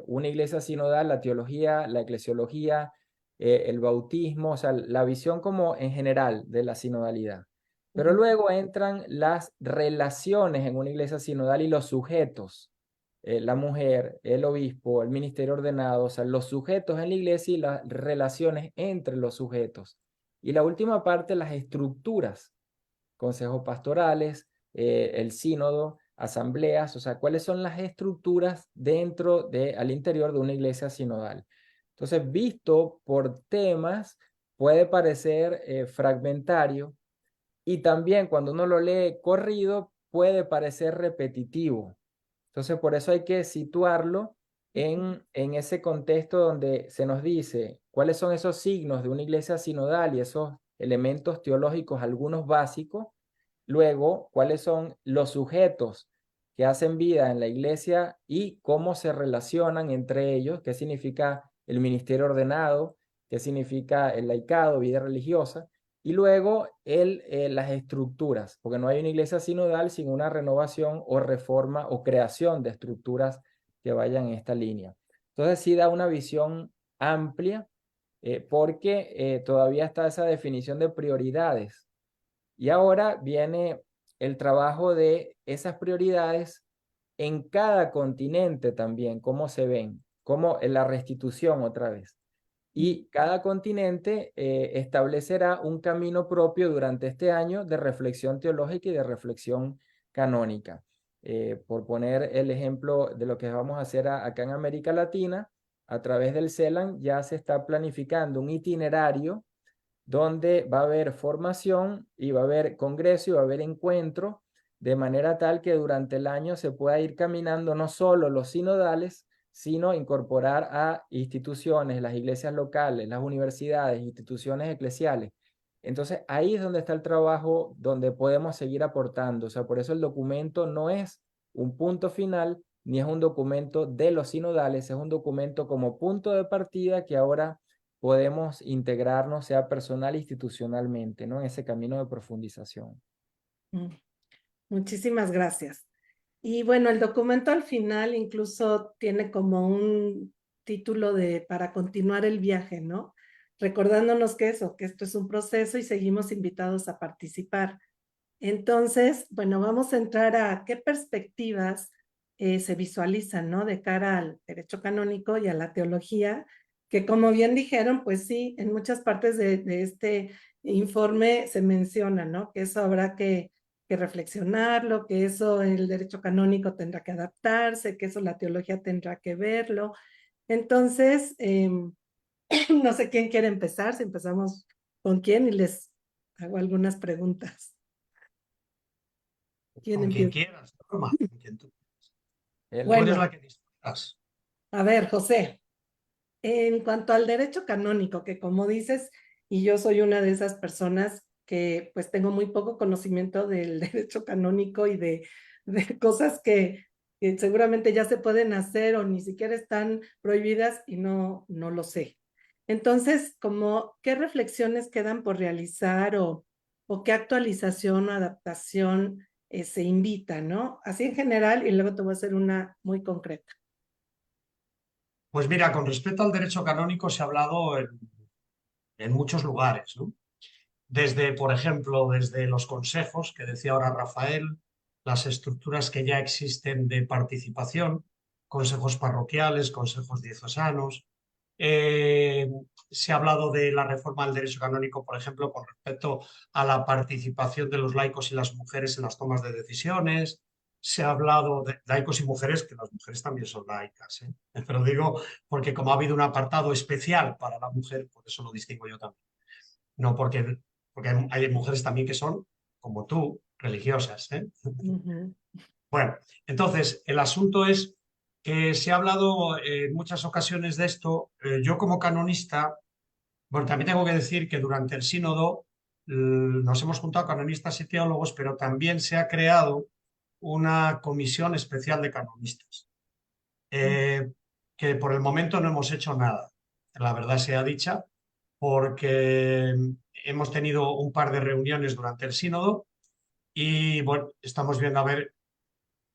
una iglesia sinodal, la teología, la eclesiología, el bautismo, o sea, la visión como en general de la sinodalidad. Pero luego entran las relaciones en una iglesia sinodal y los sujetos, la mujer, el obispo, el ministerio ordenado, o sea, los sujetos en la iglesia y las relaciones entre los sujetos. Y la última parte, las estructuras, consejos pastorales, el sínodo, asambleas, o sea, cuáles son las estructuras al interior de una iglesia sinodal. Entonces, visto por temas, puede parecer fragmentario, y también cuando uno lo lee corrido, puede parecer repetitivo. Entonces, por eso hay que situarlo en ese contexto donde se nos dice cuáles son esos signos de una iglesia sinodal y esos elementos teológicos, algunos básicos. Luego, cuáles son los sujetos que hacen vida en la iglesia y cómo se relacionan entre ellos, qué significa el ministerio ordenado, qué significa el laicado, vida religiosa. Y luego las estructuras, porque no hay una iglesia sinodal sin una renovación o reforma o creación de estructuras que vayan en esta línea. Entonces sí da una visión amplia, porque todavía está esa definición de prioridades. Y ahora viene el trabajo de esas prioridades en cada continente también, cómo se ven, cómo en la restitución otra vez. Y cada continente establecerá un camino propio durante este año de reflexión teológica y de reflexión canónica. Por poner el ejemplo de lo que vamos a hacer acá en América Latina, a través del CELAN ya se está planificando un itinerario donde va a haber formación y va a haber congreso y va a haber encuentro, de manera tal que durante el año se pueda ir caminando no solo los sinodales, sino incorporar a instituciones, las iglesias locales, las universidades, instituciones eclesiales, Entonces, ahí es donde está el trabajo, donde podemos seguir aportando. O sea, por eso el documento no es un punto final, ni es un documento de los sinodales, es un documento como punto de partida que ahora podemos integrarnos, sea personal e institucionalmente, ¿no? En ese camino de profundización. Mm, Muchísimas gracias. Y bueno, el documento al final incluso tiene como un título de para continuar el viaje, ¿no? Recordándonos que eso, que esto es un proceso y seguimos invitados a participar. Entonces, bueno, vamos a entrar a qué perspectivas se visualizan, ¿no? De cara al derecho canónico y a la teología, que como bien dijeron, pues sí, en muchas partes de este informe se menciona, ¿no? Que eso habrá que reflexionarlo, que eso el derecho canónico tendrá que adaptarse, que eso la teología tendrá que verlo. Entonces, no sé quién quiere empezar, si empezamos con quién y les hago algunas preguntas. ¿Quién Con quien empieza? quieras, Norma, con quien tú. Tú eres Él, Bueno, la que disfrutas. a ver, José, en cuanto al derecho canónico, que como dices, y yo soy una de esas personas que pues tengo muy poco conocimiento del derecho canónico y de cosas que seguramente ya se pueden hacer o ni siquiera están prohibidas y no lo sé. Entonces, como, ¿qué reflexiones quedan por realizar o qué actualización o adaptación se invita, ¿no? Así en general y luego te voy a hacer una muy concreta. Pues mira, con respecto al derecho canónico se ha hablado en muchos lugares, ¿no? Desde, por ejemplo, desde los consejos, que decía ahora Rafael, las estructuras que ya existen de participación, consejos parroquiales, consejos diocesanos. Eh, Se ha hablado de la reforma del derecho canónico, por ejemplo, con respecto a la participación de los laicos y las mujeres en las tomas de decisiones. Se ha hablado de laicos y mujeres, que las mujeres también son laicas, ¿eh? Pero digo, porque como ha habido un apartado especial para la mujer, por eso lo distingo yo también. No porque hay mujeres también que son, como tú, religiosas, ¿eh? Ujú, Bueno, entonces el asunto es que se ha hablado en muchas ocasiones de esto. Yo como canonista, bueno, también tengo que decir que durante el sínodo nos hemos juntado canonistas y teólogos, pero también se ha creado una comisión especial de canonistas, eh, que por el momento no hemos hecho nada, la verdad sea dicha, porque hemos tenido un par de reuniones durante el sínodo y bueno, estamos viendo a ver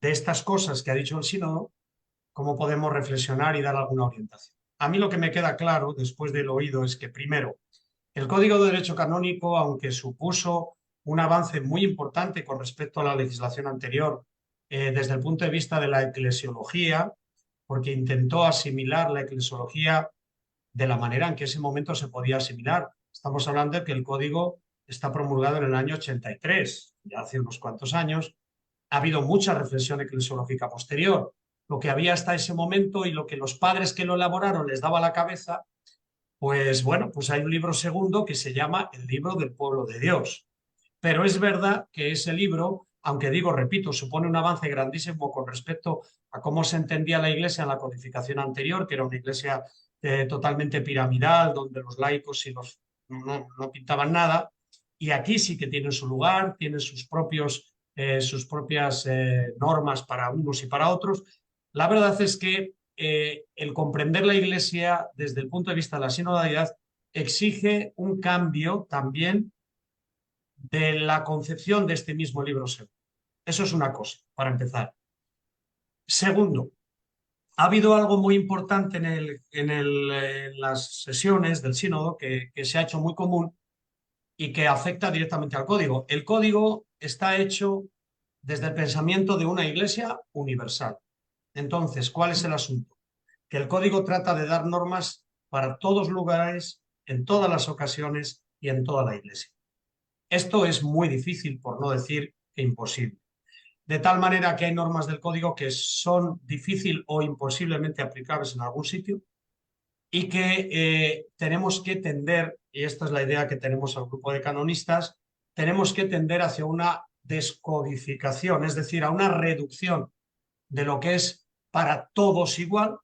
de estas cosas que ha dicho el sínodo, cómo podemos reflexionar y dar alguna orientación. A mí lo que me queda claro después del oído es que, primero, el Código de Derecho Canónico, aunque supuso un avance muy importante con respecto a la legislación anterior, desde el punto de vista de la eclesiología, porque intentó asimilar la eclesiología de la manera en que ese momento se podía asimilar. Estamos hablando de que el código está promulgado en el año 83, ya hace unos cuantos años. Ha habido mucha reflexión eclesiológica posterior. Lo que había hasta ese momento y lo que los padres que lo elaboraron les daba a la cabeza, pues bueno, pues hay un libro segundo que se llama El libro del pueblo de Dios. Pero es verdad que ese libro, aunque digo, repito, supone un avance grandísimo con respecto a cómo se entendía la iglesia en la codificación anterior, que era una iglesia totalmente piramidal, donde los laicos y los no pintaban nada. Y aquí sí que tienen su lugar, tienen sus propias normas para unos y para otros. La verdad es que el comprender la iglesia desde el punto de vista de la sinodalidad exige un cambio también de la concepción de este mismo libro segundo. Eso es una cosa, para empezar. Segundo, ha habido algo muy importante en las sesiones del sínodo que se ha hecho muy común y que afecta directamente al código. El código está hecho desde el pensamiento de una iglesia universal. Entonces, ¿cuál es el asunto? Que el código trata de dar normas para todos los lugares, en todas las ocasiones y en toda la iglesia. Esto es muy difícil, por no decir que imposible. De tal manera que hay normas del código que son difícil o imposiblemente aplicables en algún sitio y que tenemos que tender, y esta es la idea que tenemos al grupo de canonistas, tenemos que tender hacia una descodificación, es decir, a una reducción de lo que es para todos igual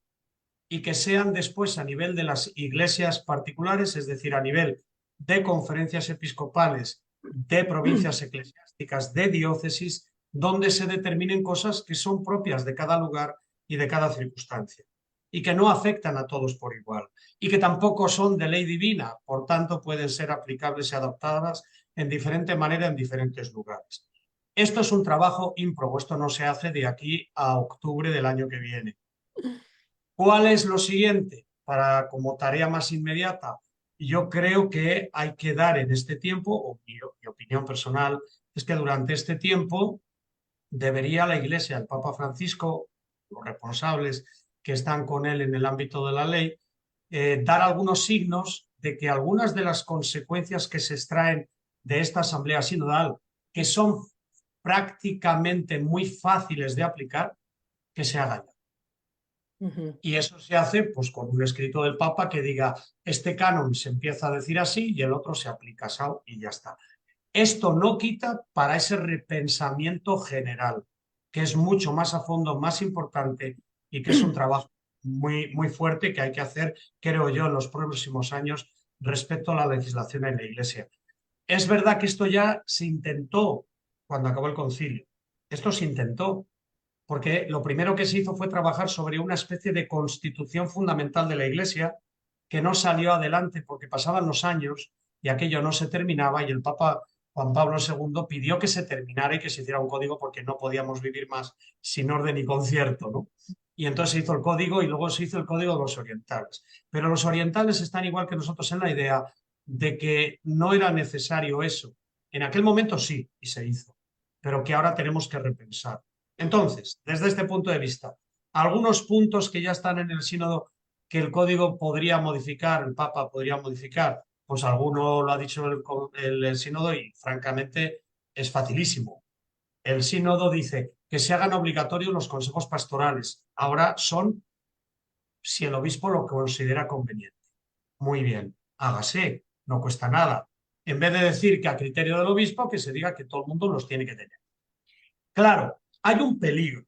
y que sean después a nivel de las iglesias particulares, es decir, a nivel de conferencias episcopales, de provincias eclesiásticas, de diócesis, donde se determinen cosas que son propias de cada lugar y de cada circunstancia, y que no afectan a todos por igual, y que tampoco son de ley divina, por tanto pueden ser aplicables y adaptadas en diferente manera en diferentes lugares. Esto es un trabajo ímprobo, esto no se hace de aquí a octubre del año que viene. ¿Cuál es lo siguiente? Para como tarea más inmediata, yo creo que hay que dar en este tiempo, o mi opinión personal, es que durante este tiempo debería la Iglesia, el Papa Francisco, los responsables que están con él en el ámbito de la ley, dar algunos signos de que algunas de las consecuencias que se extraen de esta asamblea sinodal, que son prácticamente muy fáciles de aplicar, que se hagan ya. Y eso se hace pues, con un escrito del Papa que diga, este canon se empieza a decir así y el otro se aplica así y ya está. Esto no quita para ese repensamiento general, que es mucho más a fondo, más importante y que es un trabajo muy, muy fuerte que hay que hacer, creo yo, en los próximos años respecto a la legislación en la Iglesia. Es verdad que esto ya se intentó cuando acabó el concilio. Esto se intentó, porque lo primero que se hizo fue trabajar sobre una especie de constitución fundamental de la Iglesia que no salió adelante porque pasaban los años y aquello no se terminaba y el Papa Juan Pablo II pidió que se terminara y que se hiciera un código porque no podíamos vivir más sin orden y concierto, ¿no? Y entonces se hizo el código y luego se hizo el código de los orientales. Pero los orientales están igual que nosotros en la idea de que no era necesario eso. En aquel momento sí, y se hizo, pero que ahora tenemos que repensar. Entonces, desde este punto de vista, algunos puntos que ya están en el sínodo que el código podría modificar, el Papa podría modificar, pues alguno lo ha dicho el sínodo y francamente es facilísimo. El sínodo dice que se hagan obligatorios los consejos pastorales. Ahora son si el obispo lo considera conveniente. Muy bien, hágase, no cuesta nada. En vez de decir que a criterio del obispo, que se diga que todo el mundo los tiene que tener. Claro, hay un peligro.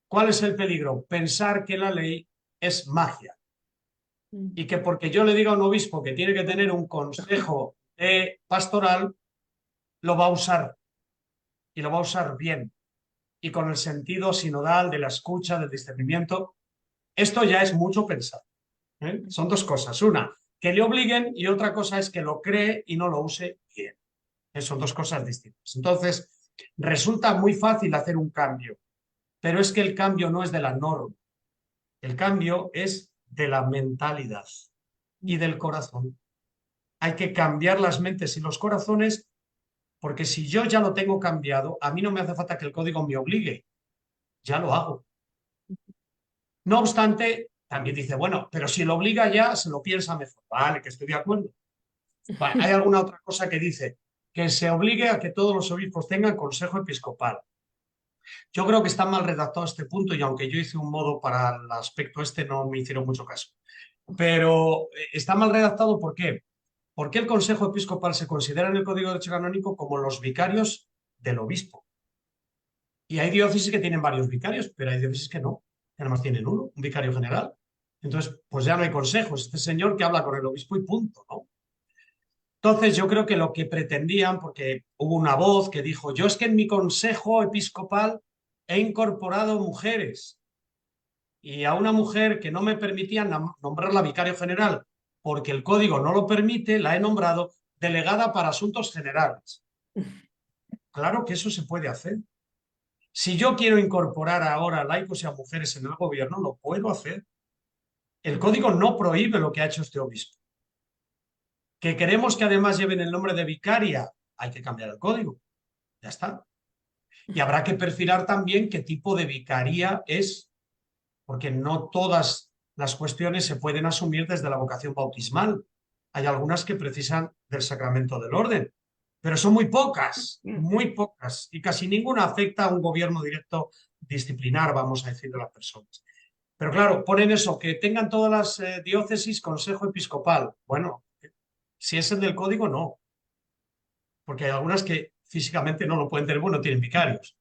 ¿Cuál es el peligro? Pensar que la ley es magia y que porque yo le diga a un obispo que tiene que tener un consejo pastoral, lo va a usar y lo va a usar bien y con el sentido sinodal de la escucha, del discernimiento. Esto ya es mucho pensar. Son dos cosas. Una, que le obliguen y otra cosa es que lo cree y no lo use bien. Son dos cosas distintas. Entonces, resulta muy fácil hacer un cambio, pero es que el cambio no es de la norma. El cambio es de la mentalidad y del corazón. Hay que cambiar las mentes y los corazones porque si yo ya lo tengo cambiado, a mí no me hace falta que el código me obligue. Ya lo hago. No obstante, también dice, bueno, pero si lo obliga ya, se lo piensa mejor. Vale, que estoy de acuerdo. Vale, hay alguna otra cosa que dice que se obligue a que todos los obispos tengan consejo episcopal. Yo creo que está mal redactado este punto y aunque yo hice un modo para el aspecto este, no me hicieron mucho caso. Pero está mal redactado, ¿por qué? Porque el consejo episcopal se considera en el Código de Derecho Canónico como los vicarios del obispo. Y hay diócesis que tienen varios vicarios, pero hay diócesis que no, que nada más tienen uno, un vicario general. Entonces, pues ya no hay consejos, este señor que habla con el obispo y punto, ¿no? Entonces, yo creo que lo que pretendían, porque hubo una voz que dijo, yo es que en mi consejo episcopal he incorporado mujeres y a una mujer que no me permitía nombrarla vicario general porque el código no lo permite, la he nombrado delegada para asuntos generales. Claro que eso se puede hacer. Si yo quiero incorporar ahora laicos y a mujeres en el gobierno, lo puedo hacer. El código no prohíbe lo que ha hecho este obispo. Que queremos que además lleven el nombre de vicaria, hay que cambiar el código. Ya está. Y habrá que perfilar también qué tipo de vicaría es, porque no todas las cuestiones se pueden asumir desde la vocación bautismal. Hay algunas que precisan del sacramento del orden, pero son muy pocas, y casi ninguna afecta a un gobierno directo disciplinar, vamos a decir, de las personas. Pero claro, ponen eso, que tengan todas las diócesis consejo episcopal. Bueno, si es el del código, no, porque hay algunas que físicamente no lo pueden tener, bueno, tienen vicarios.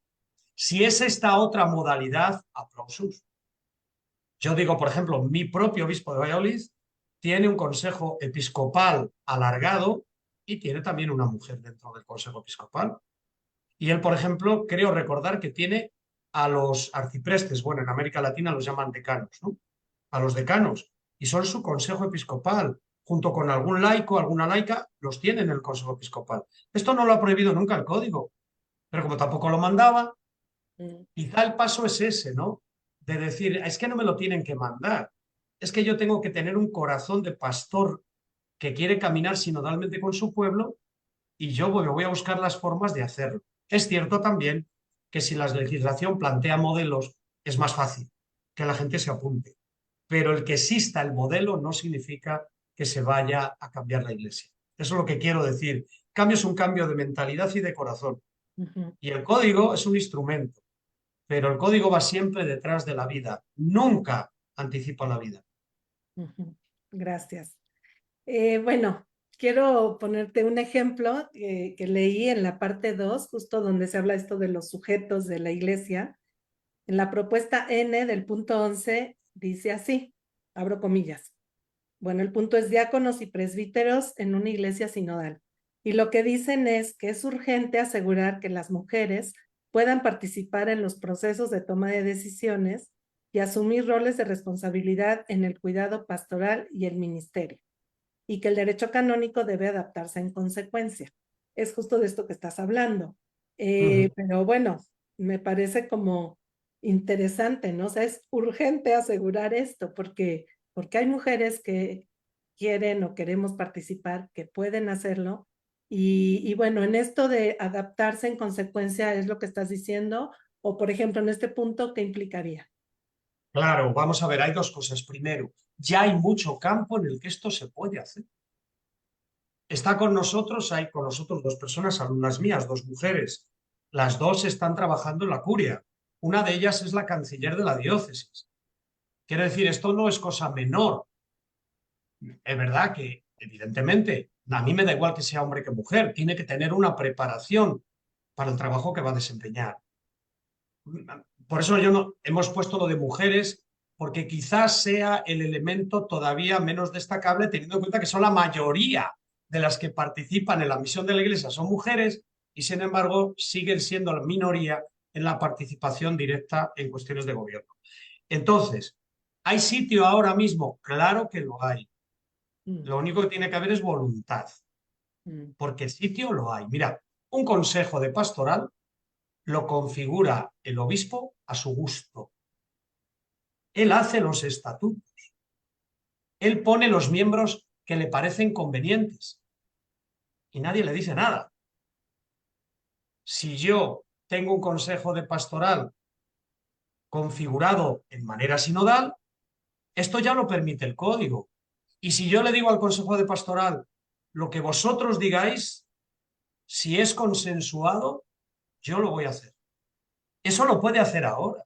Si es esta otra modalidad, aplausos. Yo digo, por ejemplo, mi propio obispo de Valladolid tiene un consejo episcopal alargado y tiene también una mujer dentro del consejo episcopal. Y él, por ejemplo, creo recordar que tiene a los arciprestes, bueno, en América Latina los llaman decanos, ¿no? A los decanos, y son su consejo episcopal, junto con algún laico, alguna laica, los tiene en el consejo episcopal. Esto no lo ha prohibido nunca el código, pero como tampoco lo mandaba, Mm, quizá el paso es ese, ¿no? De decir, es que no me lo tienen que mandar, es que yo tengo que tener un corazón de pastor que quiere caminar sinodalmente con su pueblo y yo voy a buscar las formas de hacerlo. Es cierto también que si la legislación plantea modelos, es más fácil que la gente se apunte. Pero el que exista el modelo no significa que se vaya a cambiar la iglesia. Eso es lo que quiero decir. Cambio es un cambio de mentalidad y de corazón. ujú, Y el código es un instrumento, pero el código va siempre detrás de la vida. Nunca anticipa la vida. ujú. Gracias. Bueno, quiero ponerte un ejemplo que leí en la parte 2, justo donde se habla esto de los sujetos de la iglesia. En la propuesta N del punto 11 dice así, abro comillas. Bueno, el punto es diáconos y presbíteros en una iglesia sinodal. Y lo que dicen es que es urgente asegurar que las mujeres puedan participar en los procesos de toma de decisiones y asumir roles de responsabilidad en el cuidado pastoral y el ministerio, y que el derecho canónico debe adaptarse en consecuencia. Es justo de esto que estás hablando. Ujú. Pero bueno, me parece como interesante, ¿no? O sea, es urgente asegurar esto porque hay mujeres que quieren o queremos participar, que pueden hacerlo. Y bueno, en esto de adaptarse en consecuencia es lo que estás diciendo, o por ejemplo, en este punto, ¿qué implicaría? Claro, vamos a ver, hay dos cosas. Primero, ya hay mucho campo en el que esto se puede hacer. Está hay con nosotros dos personas, alumnas mías, dos mujeres. Las dos están trabajando en la curia. Una de ellas es la canciller de la diócesis. Quiero decir, esto no es cosa menor. Es verdad que, evidentemente, a mí me da igual que sea hombre que mujer. Tiene que tener una preparación para el trabajo que va a desempeñar. Por eso yo no, hemos puesto lo de mujeres, porque quizás sea el elemento todavía menos destacable, teniendo en cuenta que son la mayoría de las que participan en la misión de la Iglesia son mujeres y, sin embargo, siguen siendo la minoría en la participación directa en cuestiones de gobierno. Entonces, ¿hay sitio ahora mismo? Claro que lo hay. Mm, Lo único que tiene que haber es voluntad, mm, porque sitio lo hay. Mira, un consejo de pastoral lo configura el obispo a su gusto. Él hace los estatutos. Él pone los miembros que le parecen convenientes y nadie le dice nada. Si yo tengo un consejo de pastoral configurado en manera sinodal, esto ya lo permite el código. Y si yo le digo al consejo de pastoral lo que vosotros digáis, si es consensuado, yo lo voy a hacer. Eso lo puede hacer ahora.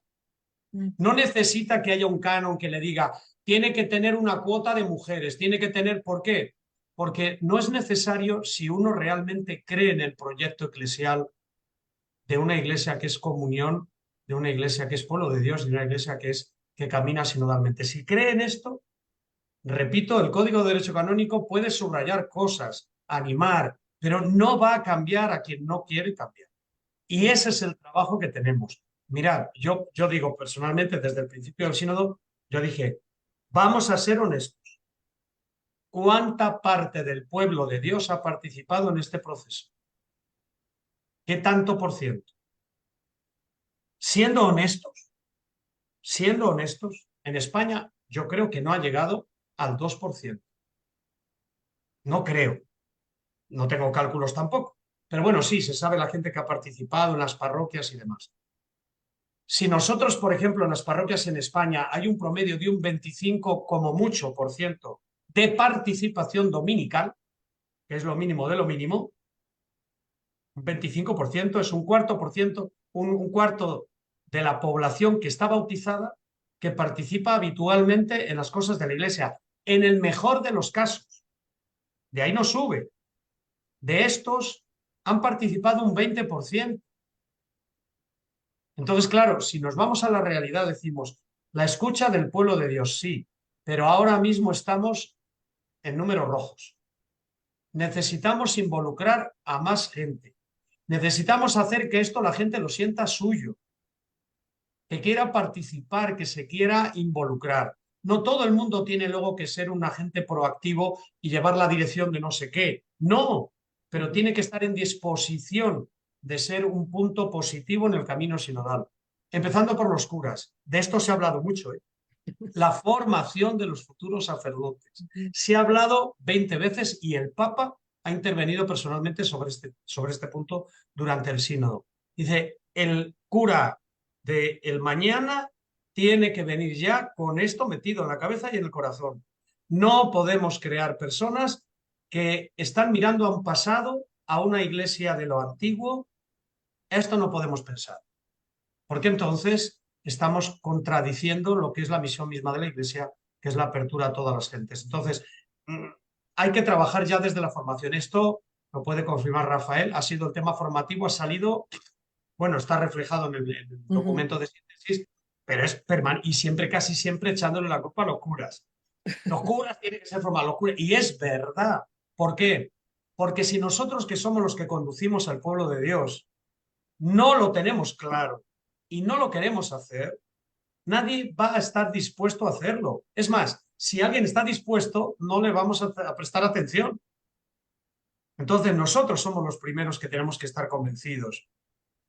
mm, No necesita que haya un canon que le diga, tiene que tener una cuota de mujeres, tiene que tener, ¿por qué? Porque no es necesario si uno realmente cree en el proyecto eclesial de una iglesia que es comunión, de una iglesia que es pueblo de Dios, de una iglesia que camina sinodalmente. Si cree en esto, repito, el Código de Derecho Canónico puede subrayar cosas, animar, pero no va a cambiar a quien no quiere cambiar. Y ese es el trabajo que tenemos. Mirad, yo digo personalmente desde el principio del sínodo, yo dije, vamos a ser honestos. ¿Cuánta parte del pueblo de Dios ha participado en este proceso? ¿Qué tanto por ciento? Siendo honestos, en España yo creo que no ha llegado al 2%. No creo, no tengo cálculos tampoco. Pero bueno, sí, se sabe la gente que ha participado en las parroquias y demás. Si nosotros, por ejemplo, en las parroquias en España hay un promedio de un 25 como mucho por ciento de participación dominical, que es lo mínimo de lo mínimo, un 25% es un cuarto por ciento, un cuarto de la población que está bautizada, que participa habitualmente en las cosas de la iglesia, en el mejor de los casos. De ahí no sube. De estos han participado un 20%. Entonces, claro, si nos vamos a la realidad, decimos, la escucha del pueblo de Dios, sí, pero ahora mismo estamos en números rojos. Necesitamos involucrar a más gente. Necesitamos hacer que esto la gente lo sienta suyo, que quiera participar, que se quiera involucrar. No todo el mundo tiene luego que ser un agente proactivo y llevar la dirección de no sé qué. No, pero tiene que estar en disposición de ser un punto positivo en el camino sinodal. Empezando por los curas. De esto se ha hablado mucho, ¿eh? La formación de los futuros sacerdotes. Se ha hablado 20 veces y el Papa ha intervenido personalmente sobre este punto durante el sínodo. Dice, el cura del mañana tiene que venir ya con esto metido en la cabeza y en el corazón. No podemos crear personas que están mirando a un pasado, a una iglesia de lo antiguo. Esto no podemos pensar, porque entonces estamos contradiciendo lo que es la misión misma de la iglesia, que es la apertura a todas las gentes. Entonces, hay que trabajar ya desde la formación. Esto lo puede confirmar Rafael, ha sido el tema formativo, ha salido, bueno, está reflejado en el documento de síntesis, pero es permanente y siempre, casi siempre echándole la culpa a los curas. Los curas tienen que ser formados, los curas. Y es verdad. ¿Por qué? Porque si nosotros, que somos los que conducimos al pueblo de Dios, no lo tenemos claro y no lo queremos hacer, nadie va a estar dispuesto a hacerlo. Es más, si alguien está dispuesto, no le vamos a prestar atención. Entonces nosotros somos los primeros que tenemos que estar convencidos.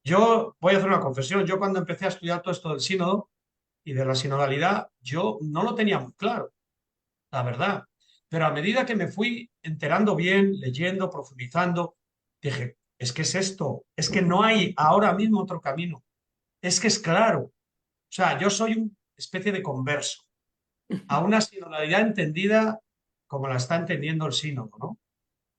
Yo voy a hacer una confesión. Yo cuando empecé a estudiar todo esto del sínodo y de la sinodalidad, yo no lo tenía muy claro, la verdad. Pero a medida que me fui enterando bien, leyendo, profundizando, dije, es que es esto, es que no hay ahora mismo otro camino. Es que es claro. O sea, yo soy una especie de converso a una sinodalidad entendida como la está entendiendo el sínodo, ¿no?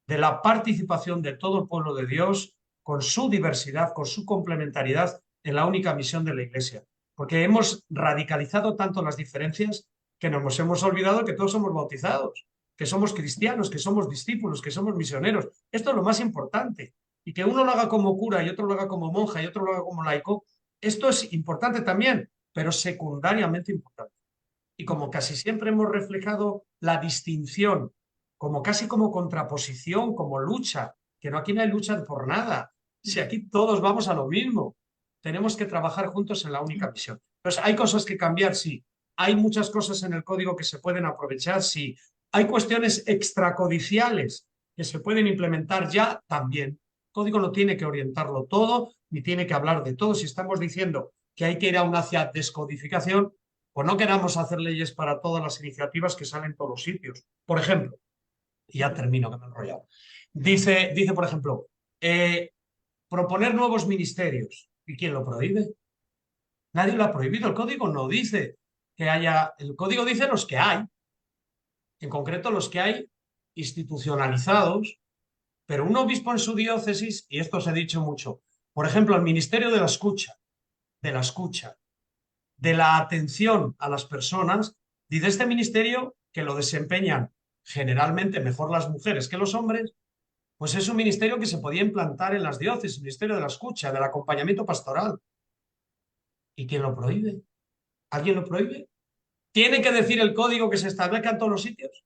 De la participación de todo el pueblo de Dios con su diversidad, con su complementariedad en la única misión de la Iglesia. Porque hemos radicalizado tanto las diferencias que nos hemos olvidado que todos somos bautizados, que somos cristianos, que somos discípulos, que somos misioneros. Esto es lo más importante. Y que uno lo haga como cura y otro lo haga como monja y otro lo haga como laico, esto es importante también, pero secundariamente importante. Y como casi siempre hemos reflejado la distinción, como casi como contraposición, como lucha, que no, aquí no hay lucha por nada, si aquí todos vamos a lo mismo, tenemos que trabajar juntos en la única misión. Entonces, ¿hay cosas que cambiar? Sí. ¿Hay muchas cosas en el código que se pueden aprovechar? Sí. ¿Hay cuestiones extracodiciales que se pueden implementar ya? También. El código no tiene que orientarlo todo, ni tiene que hablar de todo. Si estamos diciendo que hay que ir a una hacia descodificación, pues no queramos hacer leyes para todas las iniciativas que salen en todos los sitios. Por ejemplo, y ya termino, que me he enrollado. Dice por ejemplo, proponer nuevos ministerios. ¿Y quién lo prohíbe? Nadie lo ha prohibido. El código no dice que haya... El código dice los que hay. En concreto, los que hay institucionalizados, pero un obispo en su diócesis, y esto se ha dicho mucho, por ejemplo, el ministerio de la escucha, de la atención a las personas, dice este ministerio que lo desempeñan generalmente mejor las mujeres que los hombres, pues es un ministerio que se podía implantar en las diócesis, el ministerio de la escucha, del acompañamiento pastoral. ¿Y quién lo prohíbe? ¿Alguien lo prohíbe? ¿Tiene que decir el código que se establezca en todos los sitios?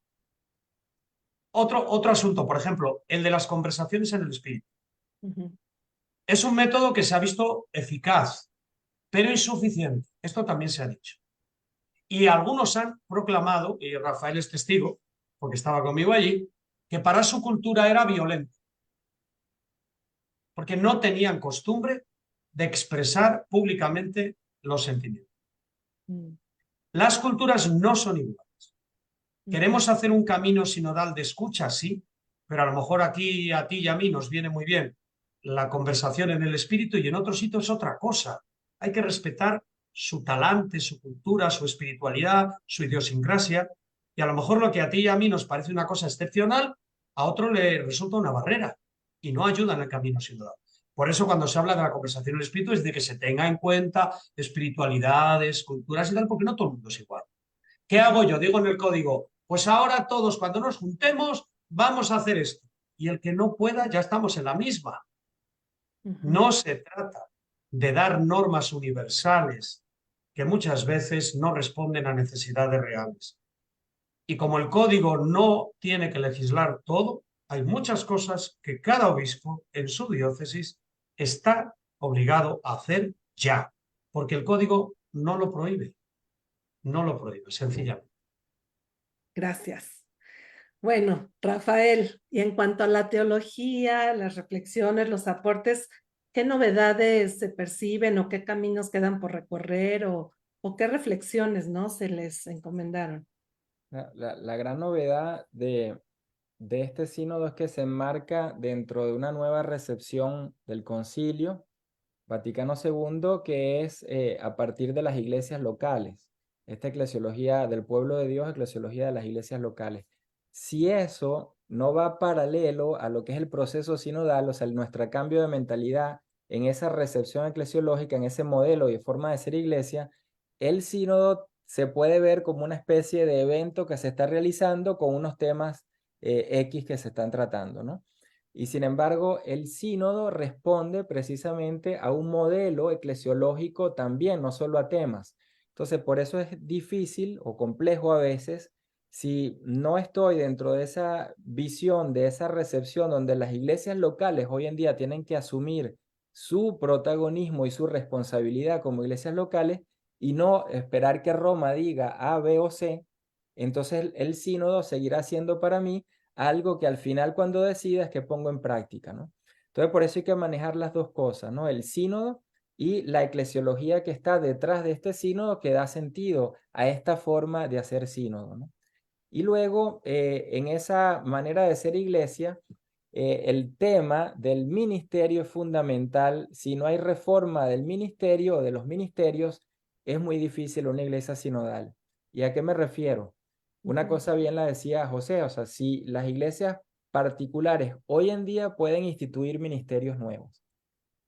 Otro asunto, por ejemplo, el de las conversaciones en el espíritu. Es un método que se ha visto eficaz, pero insuficiente. Esto también se ha dicho. Y algunos han proclamado, y Rafael es testigo, porque estaba conmigo allí, que para su cultura era violento, porque no tenían costumbre de expresar públicamente los sentimientos. Las culturas no son iguales. Queremos hacer un camino sinodal de escucha, sí, pero a lo mejor aquí a ti y a mí nos viene muy bien la conversación en el espíritu y en otro sitio es otra cosa. Hay que respetar su talante, su cultura, su espiritualidad, su idiosincrasia, y a lo mejor lo que a ti y a mí nos parece una cosa excepcional, a otro le resulta una barrera y no ayuda en el camino sinodal. Por eso cuando se habla de la conversación en el espíritu es de que se tenga en cuenta espiritualidades, culturas y tal, porque no todo el mundo es igual. ¿Qué hago yo? Digo en el código, pues ahora todos cuando nos juntemos vamos a hacer esto. Y el que no pueda, ya estamos en la misma. No se trata de dar normas universales que muchas veces no responden a necesidades reales. Y como el código no tiene que legislar todo, hay muchas cosas que cada obispo en su diócesis está obligado a hacer ya, porque el código no lo prohíbe, sencillamente. Gracias. Bueno, Rafael, y en cuanto a la teología, las reflexiones, los aportes, ¿qué novedades se perciben o qué caminos quedan por recorrer o qué reflexiones, ¿no? Se les encomendaron? La gran novedad de este sínodo es que se enmarca dentro de una nueva recepción del Concilio Vaticano II, que es a partir de las iglesias locales, esta eclesiología del pueblo de Dios, eclesiología de las iglesias locales. Si eso no va paralelo a lo que es el proceso sinodal, o sea, nuestro cambio de mentalidad en esa recepción eclesiológica, en ese modelo y forma de ser iglesia, el sínodo se puede ver como una especie de evento que se está realizando con unos temas X que se están tratando, ¿no? Y sin embargo, el sínodo responde precisamente a un modelo eclesiológico también, no solo a temas. Entonces, por eso es difícil o complejo a veces si no estoy dentro de esa visión, de esa recepción donde las iglesias locales hoy en día tienen que asumir su protagonismo y su responsabilidad como iglesias locales y no esperar que Roma diga A, B o C, entonces el sínodo seguirá siendo para mí algo que al final cuando decida es que pongo en práctica, ¿no? Entonces por eso hay que manejar las dos cosas, ¿no? El sínodo y la eclesiología que está detrás de este sínodo que da sentido a esta forma de hacer sínodo, ¿no? Y luego, en esa manera de ser iglesia, el tema del ministerio es fundamental. Si no hay reforma del ministerio o de los ministerios, es muy difícil una iglesia sinodal. ¿Y a qué me refiero? Una cosa bien la decía José, o sea, si las iglesias particulares hoy en día pueden instituir ministerios nuevos.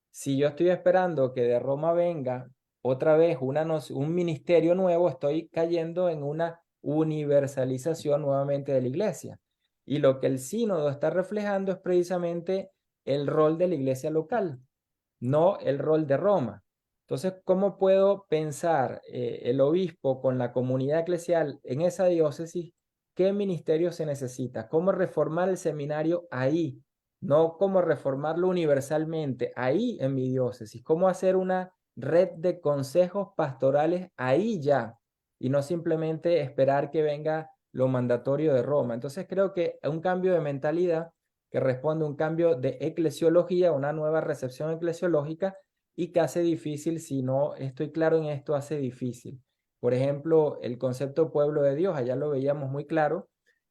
Si yo estoy esperando que de Roma venga otra vez un ministerio nuevo, estoy cayendo en una universalización nuevamente de la iglesia. Y lo que el sínodo está reflejando es precisamente el rol de la iglesia local, no el rol de Roma. Entonces, ¿cómo puedo pensar el obispo con la comunidad eclesial en esa diócesis? ¿Qué ministerio se necesita? ¿Cómo reformar el seminario ahí? No cómo reformarlo universalmente, ahí en mi diócesis. ¿Cómo hacer una red de consejos pastorales ahí ya? Y no simplemente esperar que venga lo mandatorio de Roma. Entonces, creo que un cambio de mentalidad que responde a un cambio de eclesiología, una nueva recepción eclesiológica y que hace difícil, si no estoy claro en esto, hace difícil. Por ejemplo, el concepto pueblo de Dios, allá lo veíamos muy claro,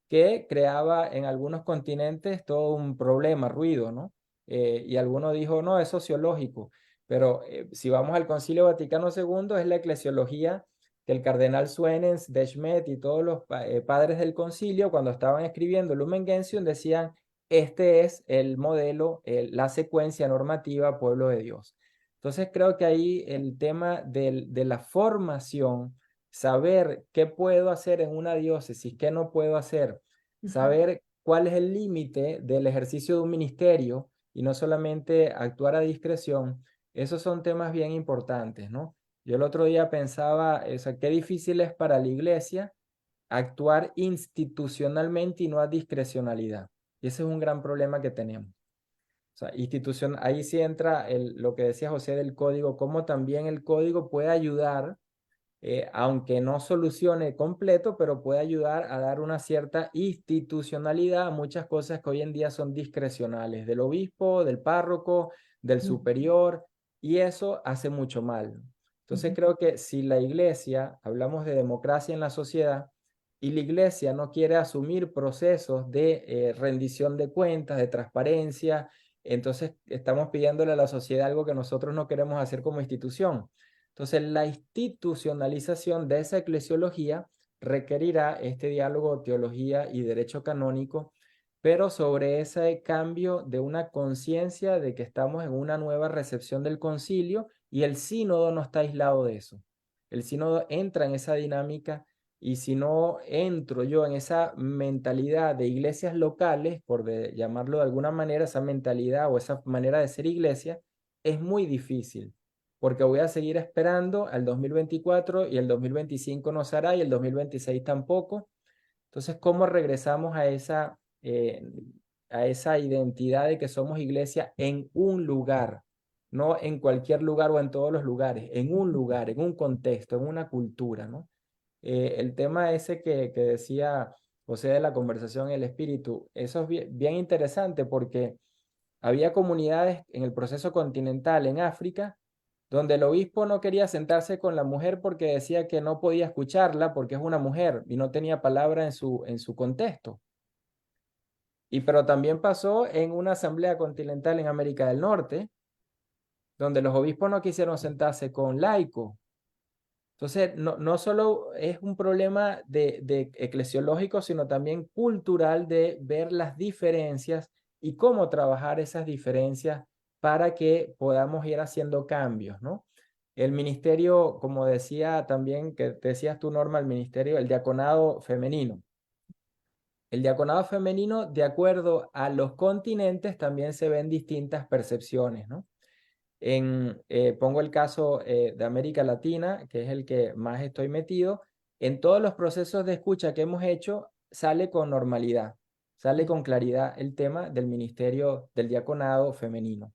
que creaba en algunos continentes todo un problema, ruido, ¿no? Y alguno dijo, no, es sociológico, pero si vamos al Concilio Vaticano II, es la eclesiología que el cardenal Suenens, Deschmet y todos los padres del concilio, cuando estaban escribiendo Lumen Gentium, decían, este es el modelo, la secuencia normativa pueblo de Dios. Entonces creo que ahí el tema de la formación, saber qué puedo hacer en una diócesis, qué no puedo hacer, saber cuál es el límite del ejercicio de un ministerio y no solamente actuar a discreción, esos son temas bien importantes, ¿no? Yo el otro día pensaba, o sea, qué difícil es para la iglesia actuar institucionalmente y no a discrecionalidad. Y ese es un gran problema que tenemos. O sea, ahí sí entra lo que decía José del código, cómo también el código puede ayudar, aunque no solucione completo, pero puede ayudar a dar una cierta institucionalidad a muchas cosas que hoy en día son discrecionales, del obispo, del párroco, del superior, y eso hace mucho mal. Entonces creo que si la iglesia, hablamos de democracia en la sociedad, y la iglesia no quiere asumir procesos de rendición de cuentas, de transparencia, entonces estamos pidiéndole a la sociedad algo que nosotros no queremos hacer como institución. Entonces, la institucionalización de esa eclesiología requerirá este diálogo teología y derecho canónico, pero sobre ese cambio de una conciencia de que estamos en una nueva recepción del concilio y el sínodo no está aislado de eso. El sínodo entra en esa dinámica y si no entro yo en esa mentalidad de iglesias locales, llamarlo de alguna manera, esa mentalidad o esa manera de ser iglesia, es muy difícil porque voy a seguir esperando al 2024 y el 2025 no será y el 2026 tampoco. Entonces, ¿cómo regresamos a esa identidad de que somos iglesia en un lugar? No en cualquier lugar o en todos los lugares, en un lugar, en un contexto, en una cultura, ¿no? El tema ese que decía José de la conversación en el espíritu, eso es bien interesante porque había comunidades en el proceso continental en África donde el obispo no quería sentarse con la mujer porque decía que no podía escucharla porque es una mujer y no tenía palabra en su contexto. Pero también pasó en una asamblea continental en América del Norte, donde los obispos no quisieron sentarse con laicos. Entonces, no solo es un problema de eclesiológico, sino también cultural de ver las diferencias y cómo trabajar esas diferencias para que podamos ir haciendo cambios, ¿no? El ministerio, como decía también, que decías tú, Norma, el ministerio, el diaconado femenino. El diaconado femenino, de acuerdo a los continentes, también se ven distintas percepciones, ¿no? Pongo el caso de América Latina, que es el que más estoy metido. En todos los procesos de escucha que hemos hecho, sale con normalidad, sale con claridad el tema del ministerio del diaconado femenino.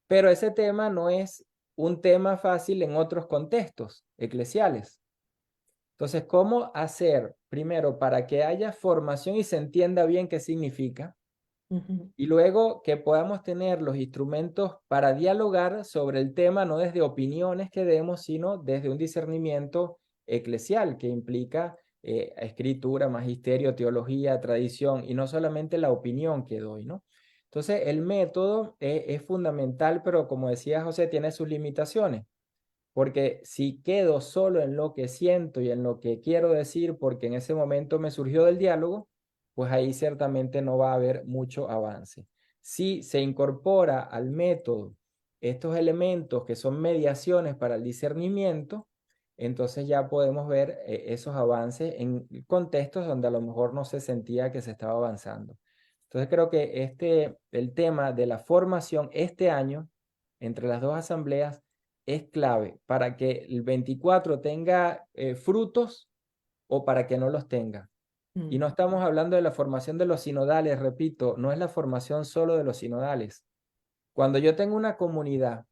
Pero ese tema no es un tema fácil en otros contextos eclesiales. Entonces, ¿cómo hacer primero para que haya formación y se entienda bien qué significa? Y luego que podamos tener los instrumentos para dialogar sobre el tema, no desde opiniones que demos, sino desde un discernimiento eclesial que implica escritura, magisterio, teología, tradición y no solamente la opinión que doy, ¿no? Entonces, el método es fundamental, pero como decía José, tiene sus limitaciones. Porque si quedo solo en lo que siento y en lo que quiero decir, porque en ese momento me surgió del diálogo, pues ahí ciertamente no va a haber mucho avance. Si se incorpora al método estos elementos que son mediaciones para el discernimiento, entonces ya podemos ver esos avances en contextos donde a lo mejor no se sentía que se estaba avanzando. Entonces creo que el tema de la formación este año entre las dos asambleas es clave para que el 24 tenga frutos o para que no los tenga. Y no estamos hablando de la formación de los sinodales, repito, no es la formación solo de los sinodales. Cuando yo tengo una comunidad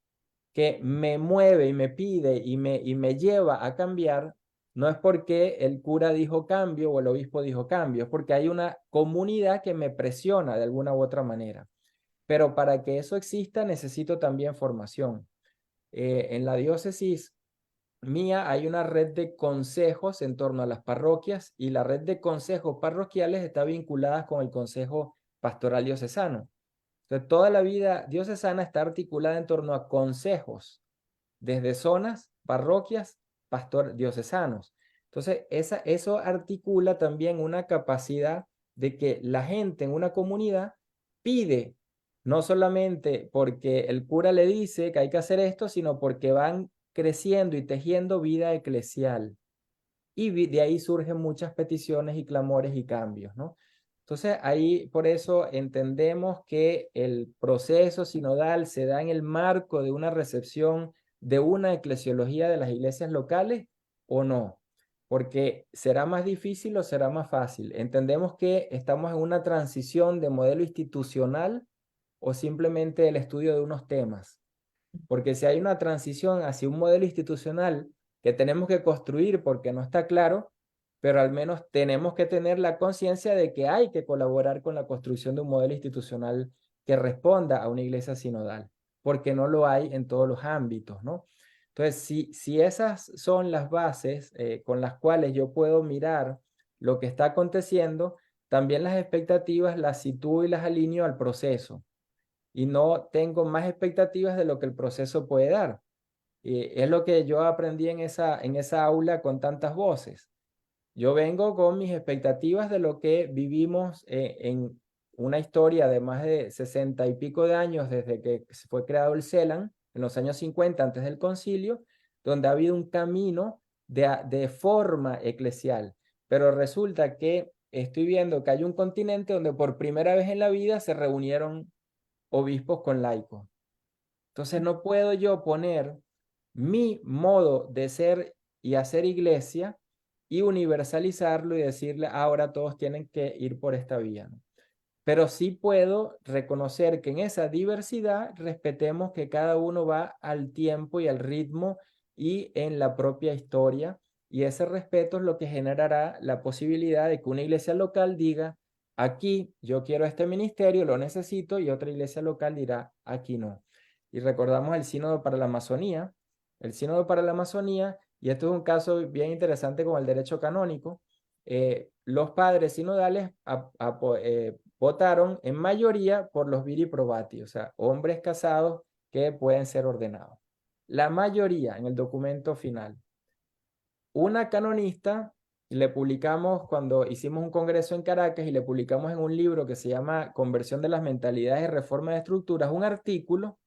que me mueve y me pide y me lleva a cambiar, no es porque el cura dijo cambio o el obispo dijo cambio, es porque hay una comunidad que me presiona de alguna u otra manera. Pero para que eso exista necesito también formación. En la diócesis mía hay una red de consejos en torno a las parroquias y la red de consejos parroquiales está vinculada con el Consejo Pastoral Diocesano. Entonces, toda la vida diocesana está articulada en torno a consejos, desde zonas, parroquias, pastor diocesanos. Entonces, eso articula también una capacidad de que la gente en una comunidad pide, no solamente porque el cura le dice que hay que hacer esto, sino porque van creciendo y tejiendo vida eclesial. Y de ahí surgen muchas peticiones y clamores y cambios, ¿no? Entonces, ahí por eso entendemos que el proceso sinodal se da en el marco de una recepción de una eclesiología de las iglesias locales o no, porque será más difícil o será más fácil. Entendemos que estamos en una transición de modelo institucional o simplemente el estudio de unos temas. Porque si hay una transición hacia un modelo institucional que tenemos que construir porque no está claro, pero al menos tenemos que tener la conciencia de que hay que colaborar con la construcción de un modelo institucional que responda a una iglesia sinodal, porque no lo hay en todos los ámbitos, ¿no? Entonces, si esas son las bases con las cuales yo puedo mirar lo que está aconteciendo, también las expectativas las sitúo y las alineo al proceso y no tengo más expectativas de lo que el proceso puede dar. Es lo que yo aprendí en esa aula con tantas voces. Yo vengo con mis expectativas de lo que vivimos en una historia de más de 60 y pico de años desde que se fue creado el CELAN, en los años 50 antes del concilio, donde ha habido un camino de forma eclesial. Pero resulta que estoy viendo que hay un continente donde por primera vez en la vida se reunieron obispos con laicos. Entonces no puedo yo poner mi modo de ser y hacer iglesia y universalizarlo y decirle, ahora todos tienen que ir por esta vía, ¿no? Pero sí puedo reconocer que en esa diversidad respetemos que cada uno va al tiempo y al ritmo y en la propia historia, y ese respeto es lo que generará la posibilidad de que una iglesia local diga, aquí yo quiero este ministerio, lo necesito, y otra iglesia local dirá, aquí no. Y recordamos el Sínodo para la Amazonía. El Sínodo para la Amazonía, y esto es un caso bien interesante con el derecho canónico, los padres sinodales votaron en mayoría por los viri probati, o sea, hombres casados que pueden ser ordenados. La mayoría en el documento final. Una canonista, le publicamos cuando hicimos un congreso en Caracas y le publicamos en un libro que se llama Conversión de las mentalidades y reforma de estructuras, un artículo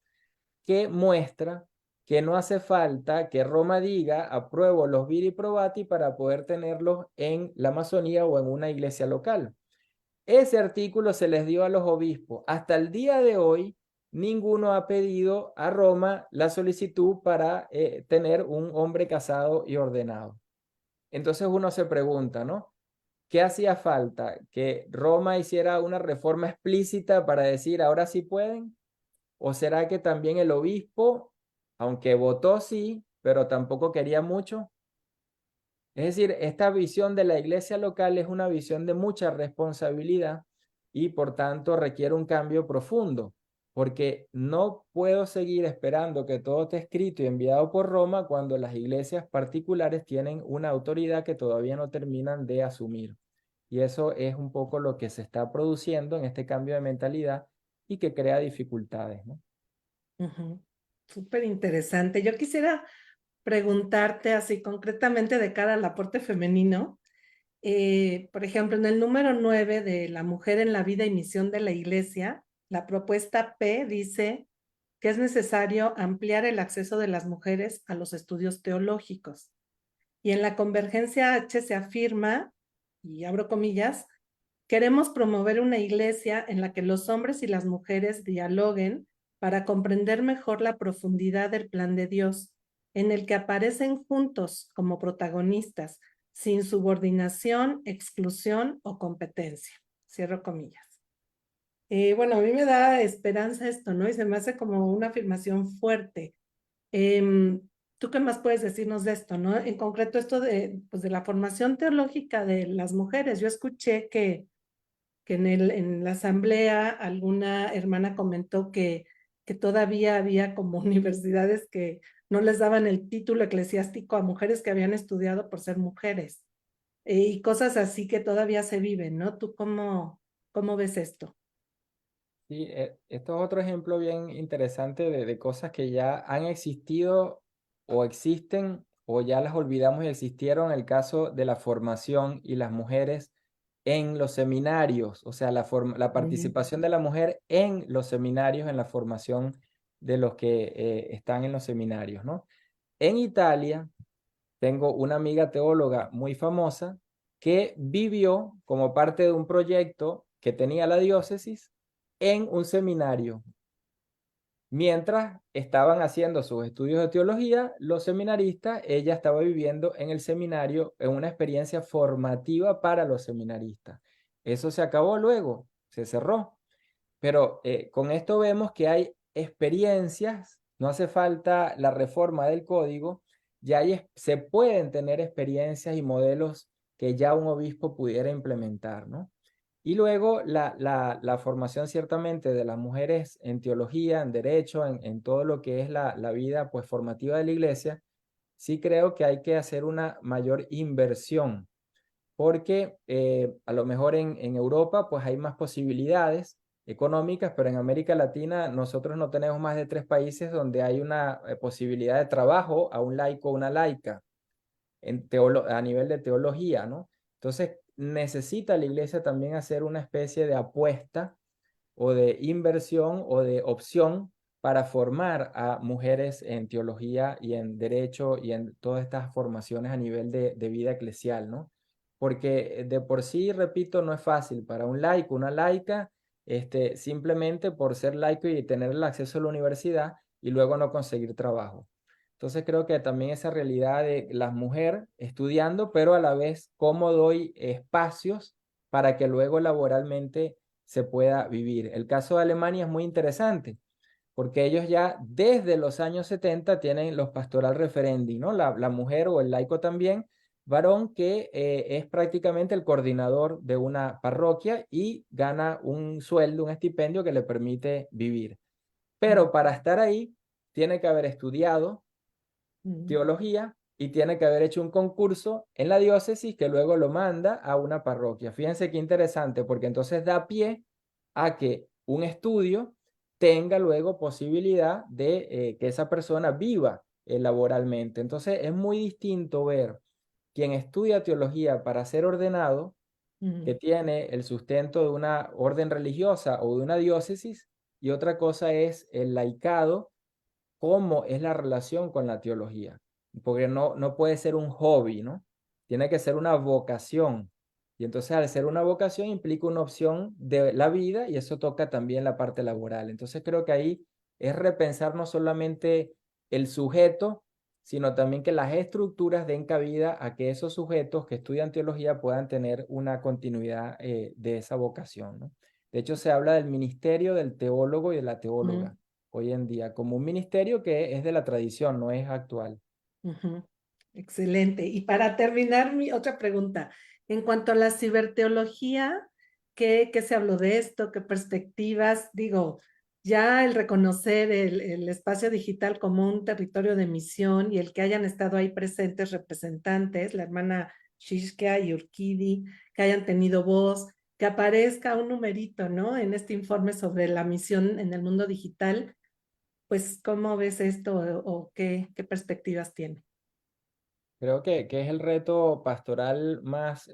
que muestra que no hace falta que Roma diga apruebo los viri probati para poder tenerlos en la Amazonía o en una iglesia local. Ese artículo se les dio a los obispos. Hasta el día de hoy, ninguno ha pedido a Roma la solicitud para tener un hombre casado y ordenado. Entonces uno se pregunta, ¿no? ¿Qué hacía falta? ¿Que Roma hiciera una reforma explícita para decir ahora sí pueden? ¿O será que también el obispo, aunque votó sí, pero tampoco quería mucho? Es decir, esta visión de la iglesia local es una visión de mucha responsabilidad y por tanto requiere un cambio profundo, porque no puedo seguir esperando que todo esté escrito y enviado por Roma cuando las iglesias particulares tienen una autoridad que todavía no terminan de asumir. Y eso es un poco lo que se está produciendo en este cambio de mentalidad y que crea dificultades, ¿no? Súper interesante. Yo quisiera preguntarte así concretamente de cara al aporte femenino. Por ejemplo, en el número 9 de La mujer en la vida y misión de la iglesia, la propuesta P dice que es necesario ampliar el acceso de las mujeres a los estudios teológicos. Y en la convergencia H se afirma, y abro comillas, queremos promover una iglesia en la que los hombres y las mujeres dialoguen para comprender mejor la profundidad del plan de Dios, en el que aparecen juntos como protagonistas, sin subordinación, exclusión o competencia. Cierro comillas. Bueno, a mí me da esperanza esto, ¿no? Y se me hace como una afirmación fuerte. ¿Tú qué más puedes decirnos de esto, no? En concreto, esto de, pues, de la formación teológica de las mujeres. Yo escuché que en la asamblea alguna hermana comentó que todavía había como universidades que no les daban el título eclesiástico a mujeres que habían estudiado por ser mujeres. Y cosas así que todavía se viven, ¿no? ¿Tú cómo ves esto? Sí, esto es otro ejemplo bien interesante de cosas que ya han existido o existen o ya las olvidamos y existieron, el caso de la formación y las mujeres en los seminarios, o sea, la participación de la mujer en los seminarios, en la formación de los que están en los seminarios, ¿no? En Italia, tengo una amiga teóloga muy famosa que vivió como parte de un proyecto que tenía la diócesis en un seminario. Mientras estaban haciendo sus estudios de teología, los seminaristas, ella estaba viviendo en el seminario en una experiencia formativa para los seminaristas. Eso se acabó luego, se cerró. Pero con esto vemos que hay experiencias, no hace falta la reforma del código, se pueden tener experiencias y modelos que ya un obispo pudiera implementar, ¿no? Y luego la formación ciertamente de las mujeres en teología, en derecho, en todo lo que es la vida pues, formativa de la iglesia, sí creo que hay que hacer una mayor inversión, porque a lo mejor en Europa pues hay más posibilidades económicas, pero en América Latina nosotros no tenemos más de 3 países donde hay una posibilidad de trabajo a un laico o una laica a nivel de teología, ¿no? Entonces, necesita la iglesia también hacer una especie de apuesta o de inversión o de opción para formar a mujeres en teología y en derecho y en todas estas formaciones a nivel de vida eclesial, ¿no? Porque de por sí, repito, no es fácil para un laico, una laica, simplemente por ser laico y tener el acceso a la universidad y luego no conseguir trabajo. Entonces creo que también esa realidad de las mujeres estudiando, pero a la vez cómo doy espacios para que luego laboralmente se pueda vivir. El caso de Alemania es muy interesante porque ellos ya desde los años 70 tienen los pastoral referendi, ¿no? La mujer o el laico también, varón, que es prácticamente el coordinador de una parroquia y gana un sueldo, un estipendio que le permite vivir. Pero para estar ahí, tiene que haber estudiado teología y tiene que haber hecho un concurso en la diócesis que luego lo manda a una parroquia. Fíjense qué interesante, porque entonces da pie a que un estudio tenga luego posibilidad de que esa persona viva laboralmente. Entonces es muy distinto ver quien estudia teología para ser ordenado, que tiene el sustento de una orden religiosa o de una diócesis, y otra cosa es el laicado, cómo es la relación con la teología, porque no puede ser un hobby, ¿no? Tiene que ser una vocación. Y entonces al ser una vocación implica una opción de la vida y eso toca también la parte laboral. Entonces creo que ahí es repensar no solamente el sujeto, sino también que las estructuras den cabida a que esos sujetos que estudian teología puedan tener una continuidad de esa vocación, ¿no? De hecho, se habla del ministerio del teólogo y de la teóloga hoy en día, como un ministerio que es de la tradición, no es actual. Ujú. Excelente. Y para terminar, mi otra pregunta. En cuanto a la ciberteología, ¿qué se habló de esto? ¿Qué perspectivas? Digo, ya el reconocer el espacio digital como un territorio de misión y el que hayan estado ahí presentes representantes, la hermana Shishka y Urquidi, que hayan tenido voz, que aparezca un numerito, ¿no? En este informe sobre la misión en el mundo digital, pues, ¿cómo ves esto o qué perspectivas tiene? Creo que es el reto pastoral más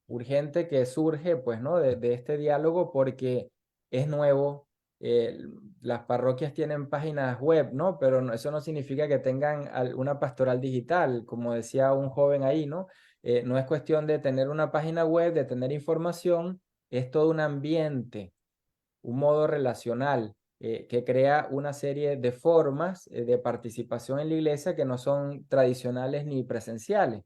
urgente que surge, pues, ¿no? De este diálogo porque es nuevo. eh, las parroquias tienen páginas web, ¿no? Pero eso no significa que tengan una pastoral digital, como decía un joven ahí, ¿no? No es cuestión de tener una página web, de tener información, es todo un ambiente, un modo relacional que crea una serie de formas de participación en la iglesia que no son tradicionales ni presenciales.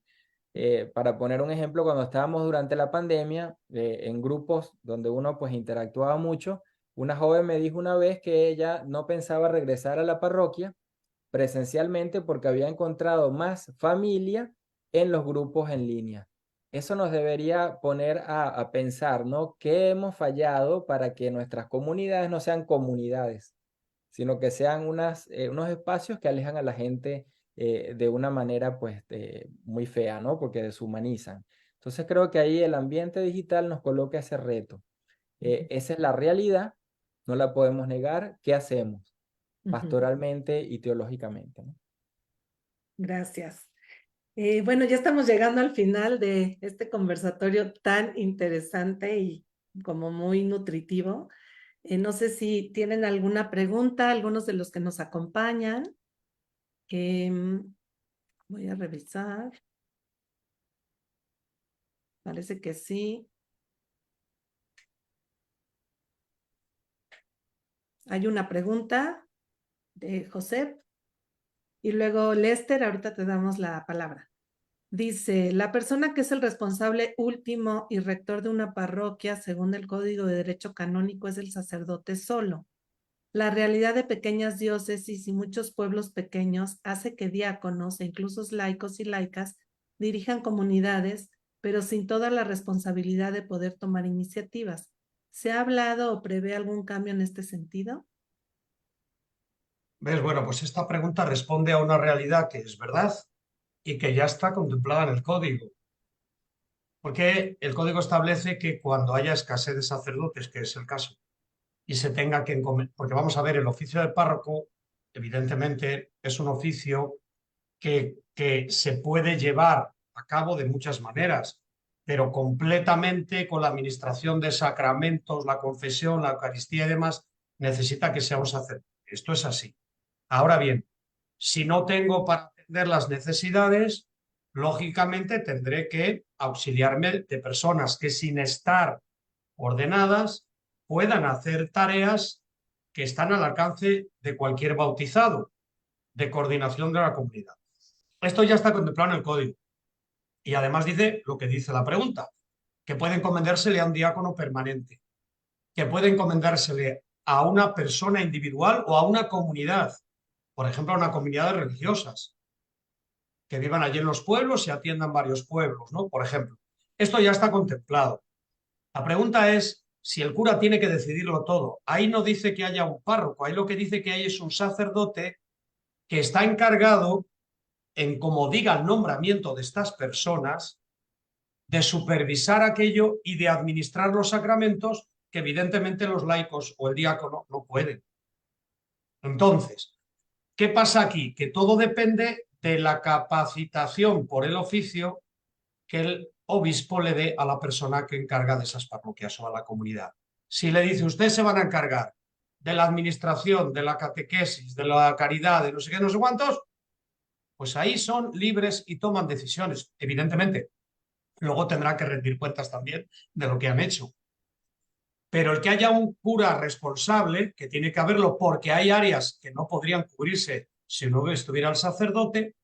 Para poner un ejemplo, cuando estábamos durante la pandemia, en grupos donde uno pues interactuaba mucho, una joven me dijo una vez que ella no pensaba regresar a la parroquia presencialmente porque había encontrado más familia en los grupos en línea. Eso nos debería poner a pensar, ¿no? ¿Qué hemos fallado para que nuestras comunidades no sean comunidades, sino que sean unos espacios que alejan a la gente de una manera, pues, muy fea, ¿no? Porque deshumanizan. Entonces creo que ahí el ambiente digital nos coloca ese reto. Esa es la realidad, no la podemos negar. ¿Qué hacemos Ujú. pastoralmente y teológicamente, ¿no? Gracias. Bueno, ya estamos llegando al final de este conversatorio tan interesante y como muy nutritivo. No sé si tienen alguna pregunta, algunos de los que nos acompañan. Voy a revisar. Parece que sí. Hay una pregunta de José y luego Lester, ahorita te damos la palabra. Dice, la persona que es el responsable último y rector de una parroquia, según el Código de Derecho Canónico, es el sacerdote solo. La realidad de pequeñas diócesis y muchos pueblos pequeños hace que diáconos e incluso laicos y laicas dirijan comunidades, pero sin toda la responsabilidad de poder tomar iniciativas. ¿Se ha hablado o prevé algún cambio en este sentido? ¿Ves? Bueno, pues esta pregunta responde a una realidad que es verdad y que ya está contemplada en el código. Porque el código establece que cuando haya escasez de sacerdotes, que es el caso, y se tenga que porque vamos a ver, el oficio de párroco, evidentemente, es un oficio que se puede llevar a cabo de muchas maneras, pero completamente con la administración de sacramentos, la confesión, la Eucaristía y demás, necesita que sea un sacerdote. Esto es así. Ahora bien, si no tengo para atender las necesidades, lógicamente tendré que auxiliarme de personas que sin estar ordenadas puedan hacer tareas que están al alcance de cualquier bautizado. de coordinación de la comunidad. Esto ya está contemplado en el código. Y además dice lo que dice la pregunta, que puede encomendársele a un diácono permanente, que puede encomendársele a una persona individual o a una comunidad, por ejemplo, a una comunidad de religiosas, que vivan allí en los pueblos y atiendan varios pueblos, ¿no? Por ejemplo. Esto ya está contemplado. La pregunta es si el cura tiene que decidirlo todo. Ahí no dice que haya un párroco, ahí lo que dice que hay es un sacerdote que está encargado en, como diga el nombramiento de estas personas, de supervisar aquello y de administrar los sacramentos que evidentemente los laicos o el diácono no pueden. Entonces, ¿qué pasa aquí? Que todo depende de la capacitación por el oficio que el obispo le dé a la persona que encarga de esas parroquias o a la comunidad. Si le dice, ustedes se van a encargar de la administración, de la catequesis, de la caridad, de no sé qué, no sé cuántos, pues ahí son libres y toman decisiones. Evidentemente, luego tendrán que rendir cuentas también de lo que han hecho. Pero el que haya un cura responsable, que tiene que haberlo porque hay áreas que no podrían cubrirse si no estuviera el sacerdote,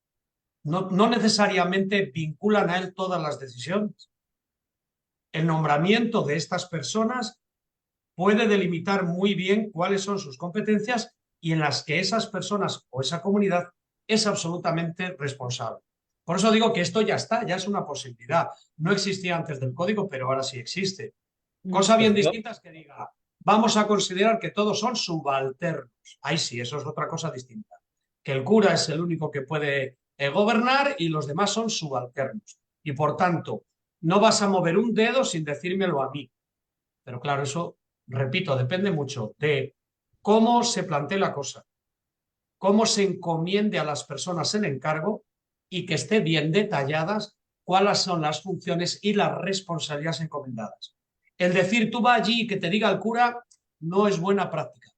no necesariamente vinculan a él todas las decisiones. El nombramiento de estas personas puede delimitar muy bien cuáles son sus competencias y en las que esas personas o esa comunidad es absolutamente responsable. Por eso digo que esto ya está, ya es una posibilidad. No existía antes del código, pero ahora sí existe. Cosa bien distinta es que diga, vamos a considerar que todos son subalternos. Ahí sí, eso es otra cosa distinta. Que el cura es el único que puede gobernar y los demás son subalternos. Y por tanto, no vas a mover un dedo sin decírmelo a mí. Pero claro, eso, repito, depende mucho de cómo se plantee la cosa, cómo se encomiende a las personas el encargo y que esté bien detalladas cuáles son las funciones y las responsabilidades encomendadas. El decir tú vas allí y que te diga el cura no es buena práctica.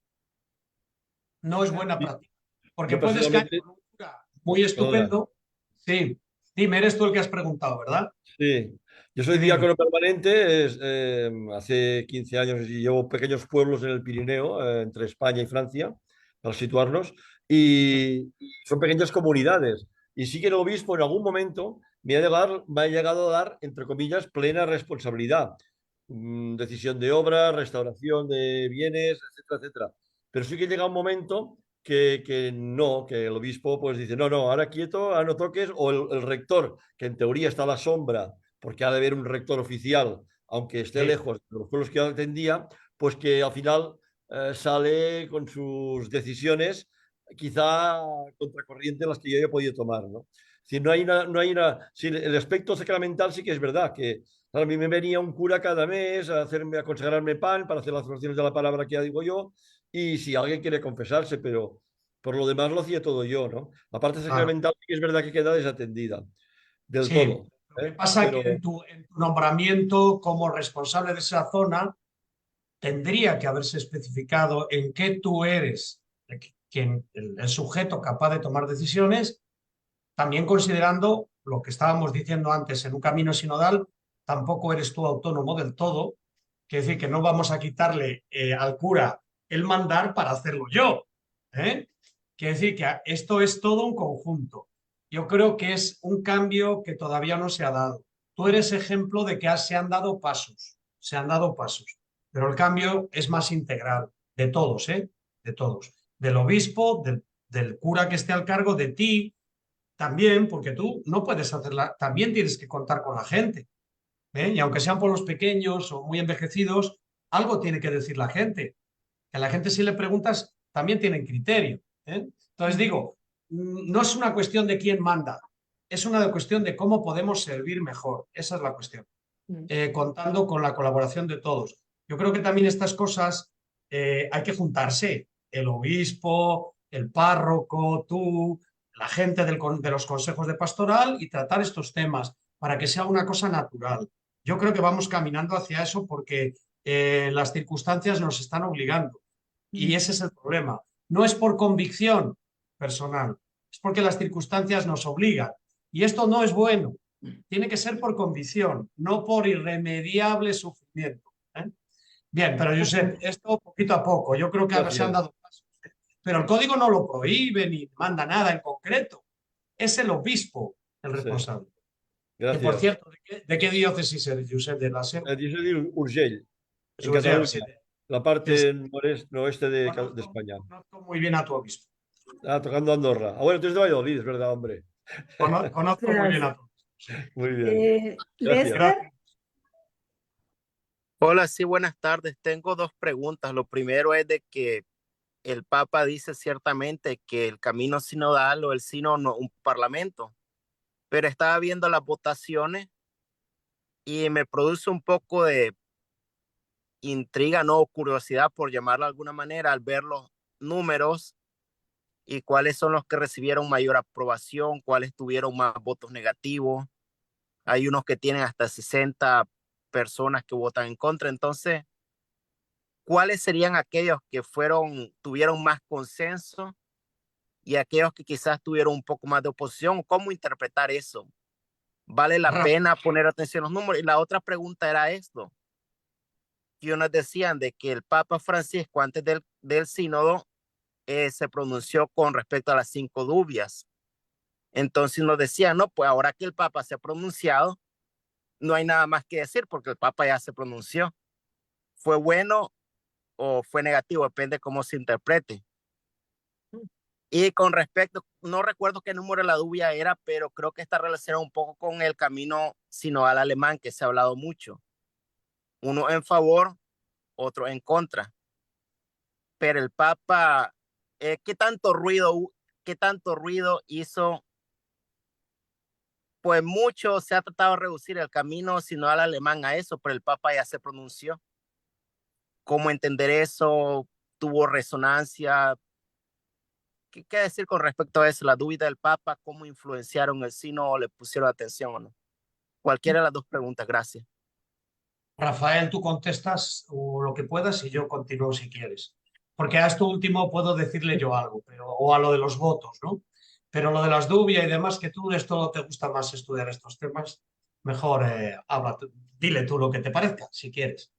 No es buena práctica. Porque Yo puedes caer personalmente, con un cura muy perdona, estupendo. Sí, dime, eres tú el que has preguntado, ¿verdad? sí, yo soy Sí, dime. diácono permanente, hace 15 años y llevo pequeños pueblos en el Pirineo, entre España y Francia, para situarnos, y son pequeñas comunidades. Y sí que el obispo en algún momento me ha llegado a dar, entre comillas, plena responsabilidad. Decisión de obras, restauración de bienes, etcétera, etcétera. Pero sí que llega un momento que no, que el obispo pues dice, no, no, ahora quieto, ahora no toques, o el rector, que en teoría está a la sombra, porque ha de haber un rector oficial, aunque esté Sí, lejos de los pueblos que atendía, pues que al final sale con sus decisiones quizá contracorriente a las que yo he podido tomar, ¿no? Si no hay si el aspecto sacramental sí que es verdad que a mí me venía un cura cada mes a hacerme, a consagrarme pan para hacer las oraciones de la palabra que ya digo yo, y si alguien quiere confesarse, pero por lo demás lo hacía todo yo, ¿no? La parte claro. sacramental sí que es verdad que queda desatendida del Sí. todo, Lo que ¿eh? pasa es que Pero en tu nombramiento como responsable de esa zona tendría que haberse especificado en qué tú eres el sujeto capaz de tomar decisiones, también considerando lo que estábamos diciendo antes, en un camino sinodal tampoco eres tú autónomo del todo, quiere decir que no vamos a quitarle al cura el mandar para hacerlo yo. ¿Eh? Quiere decir que esto es todo un conjunto. Yo creo que es un cambio que todavía no se ha dado. Tú eres ejemplo de que se han dado pasos, se han dado pasos, pero el cambio es más integral, de todos, ¿eh? De todos. Del obispo, del cura que esté al cargo, de ti, también, porque tú no puedes hacerla, también tienes que contar con la gente. ¿Eh? Y aunque sean pueblos pequeños o muy envejecidos, algo tiene que decir la gente. Que a la gente si le preguntas, también tienen criterio. ¿Eh? Entonces digo, no es una cuestión de quién manda, es una cuestión de cómo podemos servir mejor. Esa es la cuestión. Contando con la colaboración de todos. Yo creo que también estas cosas hay que juntarse. El obispo, el párroco, tú, la gente de los consejos de pastoral y tratar estos temas para que sea una cosa natural. Yo creo que vamos caminando hacia eso porque las circunstancias nos están obligando. Y ese es el problema. No es por convicción personal, es porque las circunstancias nos obligan. Y esto no es bueno. Tiene que ser por convicción, no por irremediable sufrimiento. ¿Eh? Bien, pero Josep, esto poquito a poco. Yo creo que se han gracias. dado pasos. pero el código no lo prohíbe ni manda nada en concreto. Es el obispo el Sí, responsable. Que, por gracias. cierto, ¿de qué diócesis eres, Josep? ¿De la Seu? Yo soy de Urgell, en Urgell, sí, Cataluña, la sí. parte noroeste de España. Conozco muy bien a tu obispo. Ah, tocando Andorra. Ah, bueno, tú eres de Valladolid, es verdad, hombre. Conozco muy bien a tu obispo. Sí. Muy bien. Gracias. Lester, Gracias. Hola, sí, buenas tardes. Tengo dos preguntas. Lo primero es de que el Papa dice ciertamente que el camino sinodal o el sínodo un parlamento, pero estaba viendo las votaciones y me produce un poco de intriga, no, curiosidad por llamarlo de alguna manera al ver los números y cuáles son los que recibieron mayor aprobación, cuáles tuvieron más votos negativos. Hay unos que tienen hasta 60 personas que votan en contra. Entonces, ¿cuáles serían aquellos que tuvieron más consenso y aquellos que quizás tuvieron un poco más de oposición? ¿Cómo interpretar eso? ¿Vale la Rafa, pena poner atención a los números? Y la otra pregunta era esto, que unos decían de que el Papa Francisco antes del sínodo se pronunció con respecto a las 5 dubias. Entonces nos decían, no, pues ahora que el Papa se ha pronunciado, no hay nada más que decir porque el Papa ya se pronunció. ¿Fue bueno o fue negativo? Depende cómo se interprete. Y con respecto, no recuerdo qué número de la dubia era, pero creo que está relacionado un poco con el camino sinodal alemán, que se ha hablado mucho. Uno en favor, otro en contra. Pero el Papa, qué tanto ruido hizo? Pues mucho se ha tratado de reducir el camino sinodal alemán a eso, pero el Papa ya se pronunció. ¿Cómo entender eso? ¿Tuvo resonancia? ¿Qué decir con respecto a eso? La duda del Papa, ¿cómo influenciaron el sínodo o le pusieron atención o no? Cualquiera de las dos preguntas, gracias. Rafael, tú contestas o lo que puedas y yo continúo si quieres. Porque a esto último puedo decirle yo algo, o a lo de los votos, ¿no? Pero lo de las dubias y demás, que tú esto te gusta más estudiar estos temas, mejor dile tú lo que te parezca, si quieres.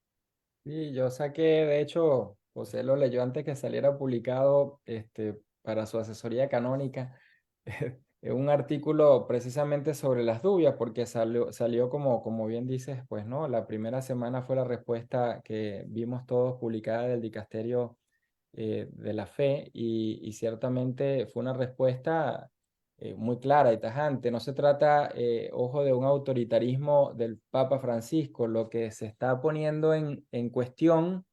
Sí, yo saqué, de hecho, José lo leyó antes que saliera publicado para su asesoría canónica, un artículo precisamente sobre las dubias, porque salió como bien dices, pues no, la primera semana fue la respuesta que vimos todos publicada del Dicasterio de la Fe y ciertamente fue una respuesta muy clara y tajante. No se trata, ojo, de un autoritarismo del Papa Francisco. Lo que se está poniendo en cuestión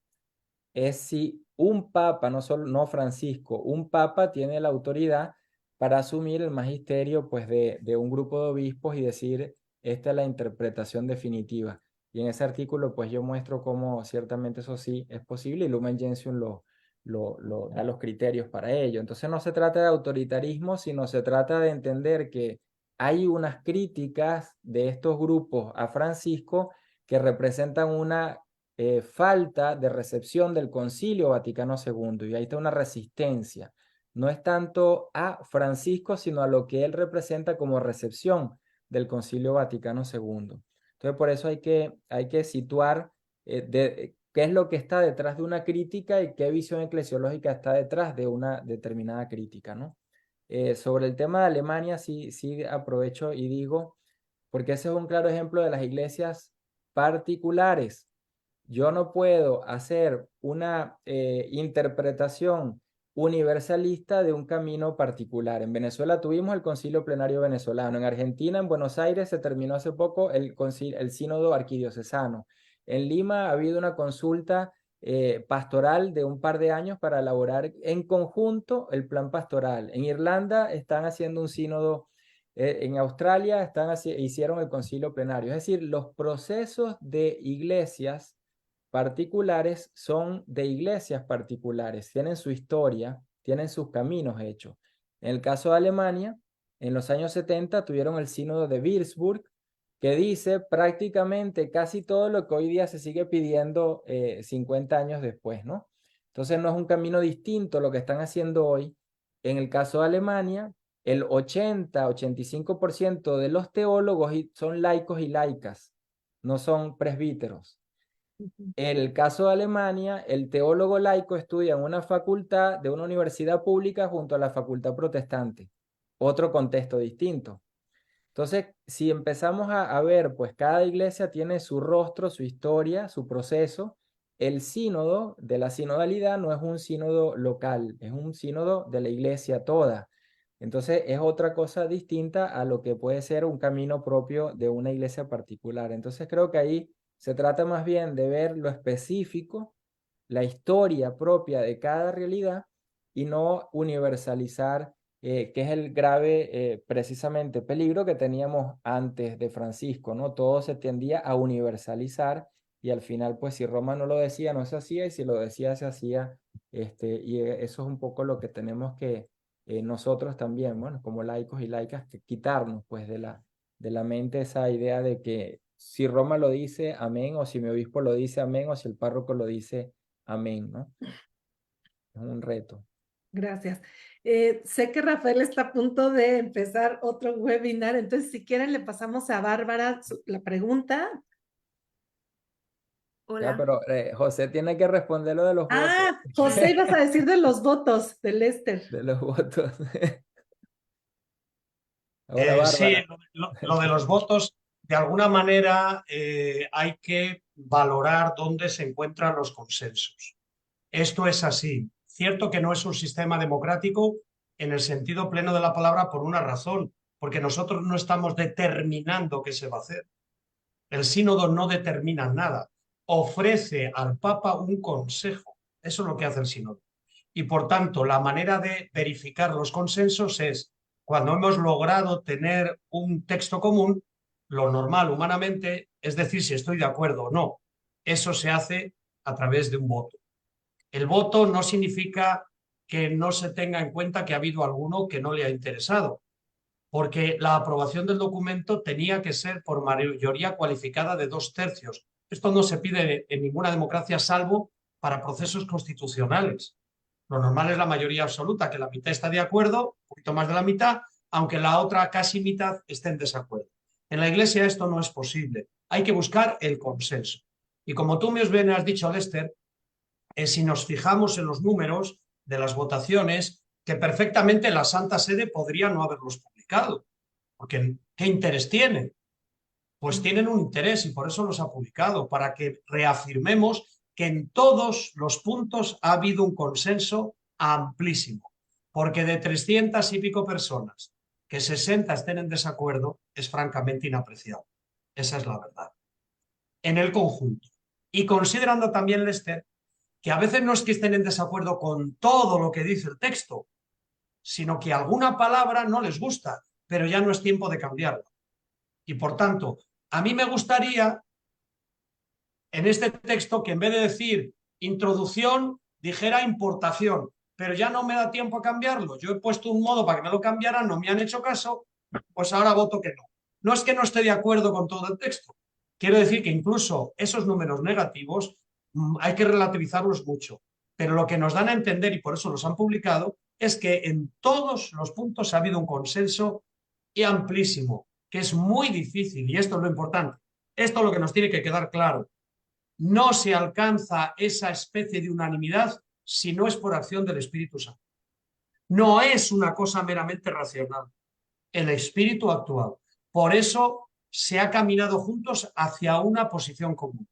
es si un papa, no Francisco, un papa tiene la autoridad para asumir el magisterio pues, de un grupo de obispos y decir, esta es la interpretación definitiva. Y en ese artículo pues yo muestro cómo ciertamente eso sí es posible y Lumen Gentium lo da los criterios para ello. Entonces no se trata de autoritarismo, sino se trata de entender que hay unas críticas de estos grupos a Francisco que representan una falta de recepción del Concilio Vaticano II y ahí está una resistencia. No es tanto a Francisco, sino a lo que él representa como recepción del Concilio Vaticano II. Entonces, por eso hay que situar qué es lo que está detrás de una crítica y qué visión eclesiológica está detrás de una determinada crítica, ¿no? Sobre el tema de Alemania, sí aprovecho y digo, porque ese es un claro ejemplo de las iglesias particulares. Yo no puedo hacer una interpretación universalista de un camino particular. En Venezuela tuvimos el Concilio Plenario Venezolano. En Argentina, en Buenos Aires, se terminó hace poco el Sínodo Arquidiocesano. En Lima ha habido una consulta pastoral de un par de años para elaborar en conjunto el plan pastoral. En Irlanda están haciendo un sínodo. En Australia hicieron el concilio plenario. Es decir, los procesos de iglesias particulares son de iglesias particulares, tienen su historia, tienen sus caminos hechos. En el caso de Alemania, en los años 70 tuvieron el sínodo de Würzburg, que dice prácticamente casi todo lo que hoy día se sigue pidiendo 50 años después, ¿no? Entonces no es un camino distinto lo que están haciendo hoy. En el caso de Alemania, el 80-85% de los teólogos son laicos y laicas, no son presbíteros. El caso de Alemania, el teólogo laico estudia en una facultad de una universidad pública junto a la facultad protestante. Otro contexto distinto. Entonces, si empezamos a ver, pues cada iglesia tiene su rostro, su historia, su proceso. El sínodo de la sinodalidad no es un sínodo local, es un sínodo de la iglesia toda. Entonces, es otra cosa distinta a lo que puede ser un camino propio de una iglesia particular. Entonces, creo que ahí se trata más bien de ver lo específico, la historia propia de cada realidad y no universalizar, que es el grave, precisamente, peligro que teníamos antes de Francisco, ¿no? Todo se tendía a universalizar y al final, pues si Roma no lo decía, no se hacía, y si lo decía, se hacía. Eso es un poco lo que tenemos que nosotros también, bueno, como laicos y laicas, que quitarnos, pues, de la mente esa idea de que si Roma lo dice, amén, o si mi obispo lo dice, amén, o si el párroco lo dice, amén, ¿no? Es un reto. Gracias. Sé que Rafael está a punto de empezar otro webinar, entonces si quieren le pasamos a Bárbara la pregunta. Ya, Hola. pero José tiene que responder lo de los votos. Ah, José, ibas a decir de los votos de Lester. De los votos. Ahora, Sí, Bárbara. lo de los votos, de alguna manera hay que valorar dónde se encuentran los consensos. Esto es así. Cierto que no es un sistema democrático en el sentido pleno de la palabra por una razón, porque nosotros no estamos determinando qué se va a hacer. El sínodo no determina nada, ofrece al Papa un consejo. Eso es lo que hace el sínodo. Y por tanto, la manera de verificar los consensos es cuando hemos logrado tener un texto común, lo normal humanamente es decir si estoy de acuerdo o no. Eso se hace a través de un voto. El voto no significa que no se tenga en cuenta que ha habido alguno que no le ha interesado, porque la aprobación del documento tenía que ser por mayoría cualificada de 2/3. Esto no se pide en ninguna democracia salvo para procesos constitucionales. Lo normal es la mayoría absoluta, que la mitad está de acuerdo, un poquito más de la mitad, aunque la otra casi mitad esté en desacuerdo. En la Iglesia esto no es posible. Hay que buscar el consenso. Y como tú bien has dicho, Lester, si nos fijamos en los números de las votaciones, que perfectamente la Santa Sede podría no haberlos publicado, porque ¿qué interés tienen? Pues tienen un interés y por eso los ha publicado, para que reafirmemos que en todos los puntos ha habido un consenso amplísimo, porque de 300 y pico personas, que 60 estén en desacuerdo, es francamente inapreciable. Esa es la verdad. En el conjunto. Y considerando también, Lester, que a veces no es que estén en desacuerdo con todo lo que dice el texto, sino que alguna palabra no les gusta, pero ya no es tiempo de cambiarla. Y por tanto, a mí me gustaría en este texto que en vez de decir introducción, dijera importación, pero ya no me da tiempo a cambiarlo. Yo he puesto un modo para que me lo cambiaran, no me han hecho caso, pues ahora voto que no. No es que no esté de acuerdo con todo el texto. Quiero decir que incluso esos números negativos hay que relativizarlos mucho. Pero lo que nos dan a entender, y por eso los han publicado, es que en todos los puntos ha habido un consenso y amplísimo, que es muy difícil, y esto es lo importante. Esto es lo que nos tiene que quedar claro. No se alcanza esa especie de unanimidad si no es por acción del Espíritu Santo. No es una cosa meramente racional. El Espíritu actual. Por eso se ha caminado juntos hacia una posición común.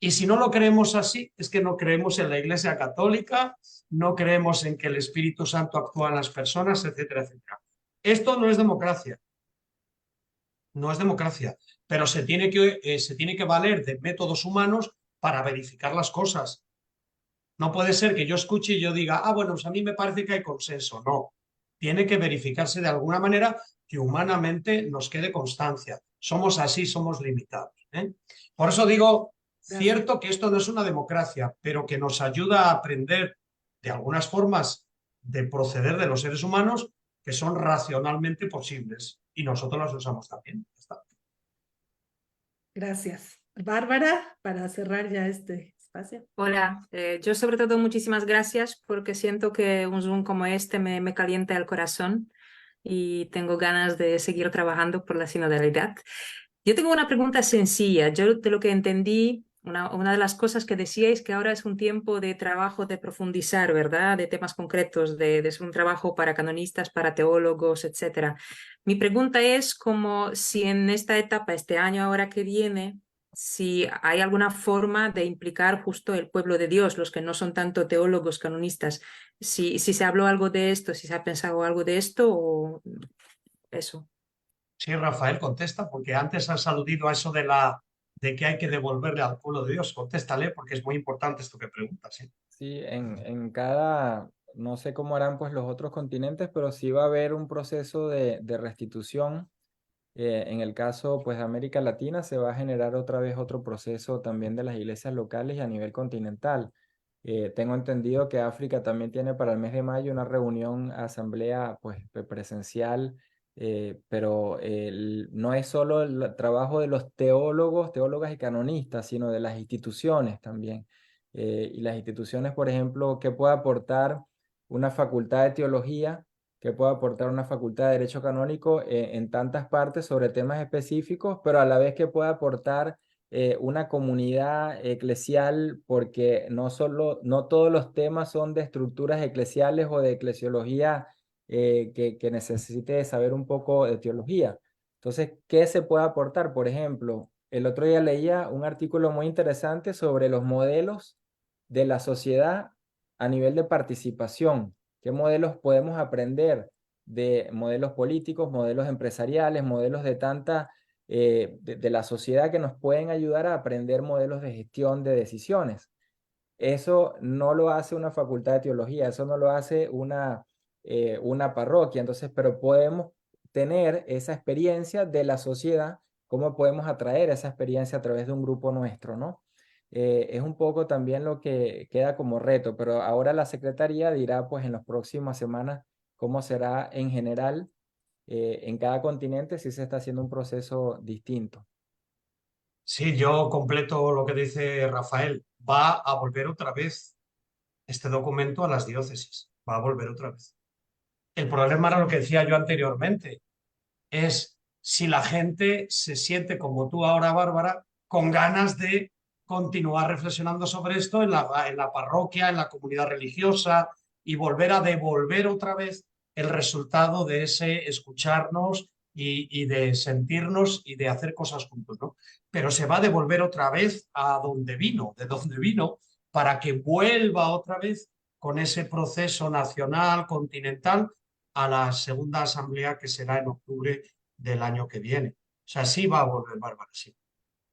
Y si no lo creemos así, es que no creemos en la Iglesia Católica, no creemos en que el Espíritu Santo actúa en las personas, etcétera, etcétera. Esto no es democracia. No es democracia, pero se tiene que valer de métodos humanos para verificar las cosas. No puede ser que yo escuche y yo diga, bueno, pues a mí me parece que hay consenso. No, tiene que verificarse de alguna manera que humanamente nos quede constancia. Somos así, somos limitados. Por eso digo, cierto que esto no es una democracia, pero que nos ayuda a aprender de algunas formas de proceder de los seres humanos que son racionalmente posibles y nosotros las usamos también. Gracias. Bárbara, para cerrar ya este espacio. Hola, yo sobre todo muchísimas gracias porque siento que un Zoom como este me calienta el corazón y tengo ganas de seguir trabajando por la sinodalidad. Yo tengo una pregunta sencilla. Yo de lo que entendí una de las cosas que decíais que ahora es un tiempo de trabajo, de profundizar, ¿verdad? De temas concretos, de un trabajo para canonistas, para teólogos, etcétera. Mi pregunta es como si en esta etapa, este año ahora que viene, si hay alguna forma de implicar justo el pueblo de Dios, los que no son tanto teólogos, canonistas, si se habló algo de esto, si se ha pensado algo de esto o eso. Sí, Rafael, contesta, porque antes has aludido a eso de que hay que devolverle al pueblo de Dios. Contéstale, porque es muy importante esto que preguntas, ¿sí? Sí, en cada, no sé cómo harán pues los otros continentes, pero sí va a haber un proceso de restitución. En el caso pues de América Latina se va a generar otra vez otro proceso también de las iglesias locales y a nivel continental. Tengo entendido que África también tiene para el mes de mayo una reunión, asamblea pues presencial, pero no es solo el trabajo de los teólogos, teólogas y canonistas, sino de las instituciones también. Y las instituciones, por ejemplo, ¿qué puede aportar una facultad de teología? Que puede aportar una facultad de Derecho Canónico en tantas partes sobre temas específicos, pero a la vez que puede aportar una comunidad eclesial, porque no todos los temas son de estructuras eclesiales o de eclesiología que necesite saber un poco de teología. Entonces, ¿qué se puede aportar? Por ejemplo, el otro día leía un artículo muy interesante sobre los modelos de la sociedad a nivel de participación. ¿Qué modelos podemos aprender de modelos políticos, modelos empresariales, modelos de la sociedad que nos pueden ayudar a aprender modelos de gestión de decisiones? Eso no lo hace una facultad de teología, eso no lo hace una parroquia. Entonces, pero podemos tener esa experiencia de la sociedad, cómo podemos atraer esa experiencia a través de un grupo nuestro, ¿no? Es un poco también lo que queda como reto, pero ahora la Secretaría dirá pues en las próximas semanas cómo será en general en cada continente si se está haciendo un proceso distinto. Sí, yo completo lo que dice Rafael. Va a volver otra vez este documento a las diócesis. Va a volver otra vez. El problema era lo que decía yo anteriormente. Es si la gente se siente como tú ahora, Bárbara, con ganas de continuar reflexionando sobre esto en la parroquia, en la comunidad religiosa y volver a devolver otra vez el resultado de ese escucharnos y de sentirnos y de hacer cosas juntos, ¿no? Pero se va a devolver otra vez a donde vino, de donde vino, para que vuelva otra vez con ese proceso nacional, continental, a la segunda asamblea que será en octubre del año que viene. O sea, sí va a volver Bárbara, sí.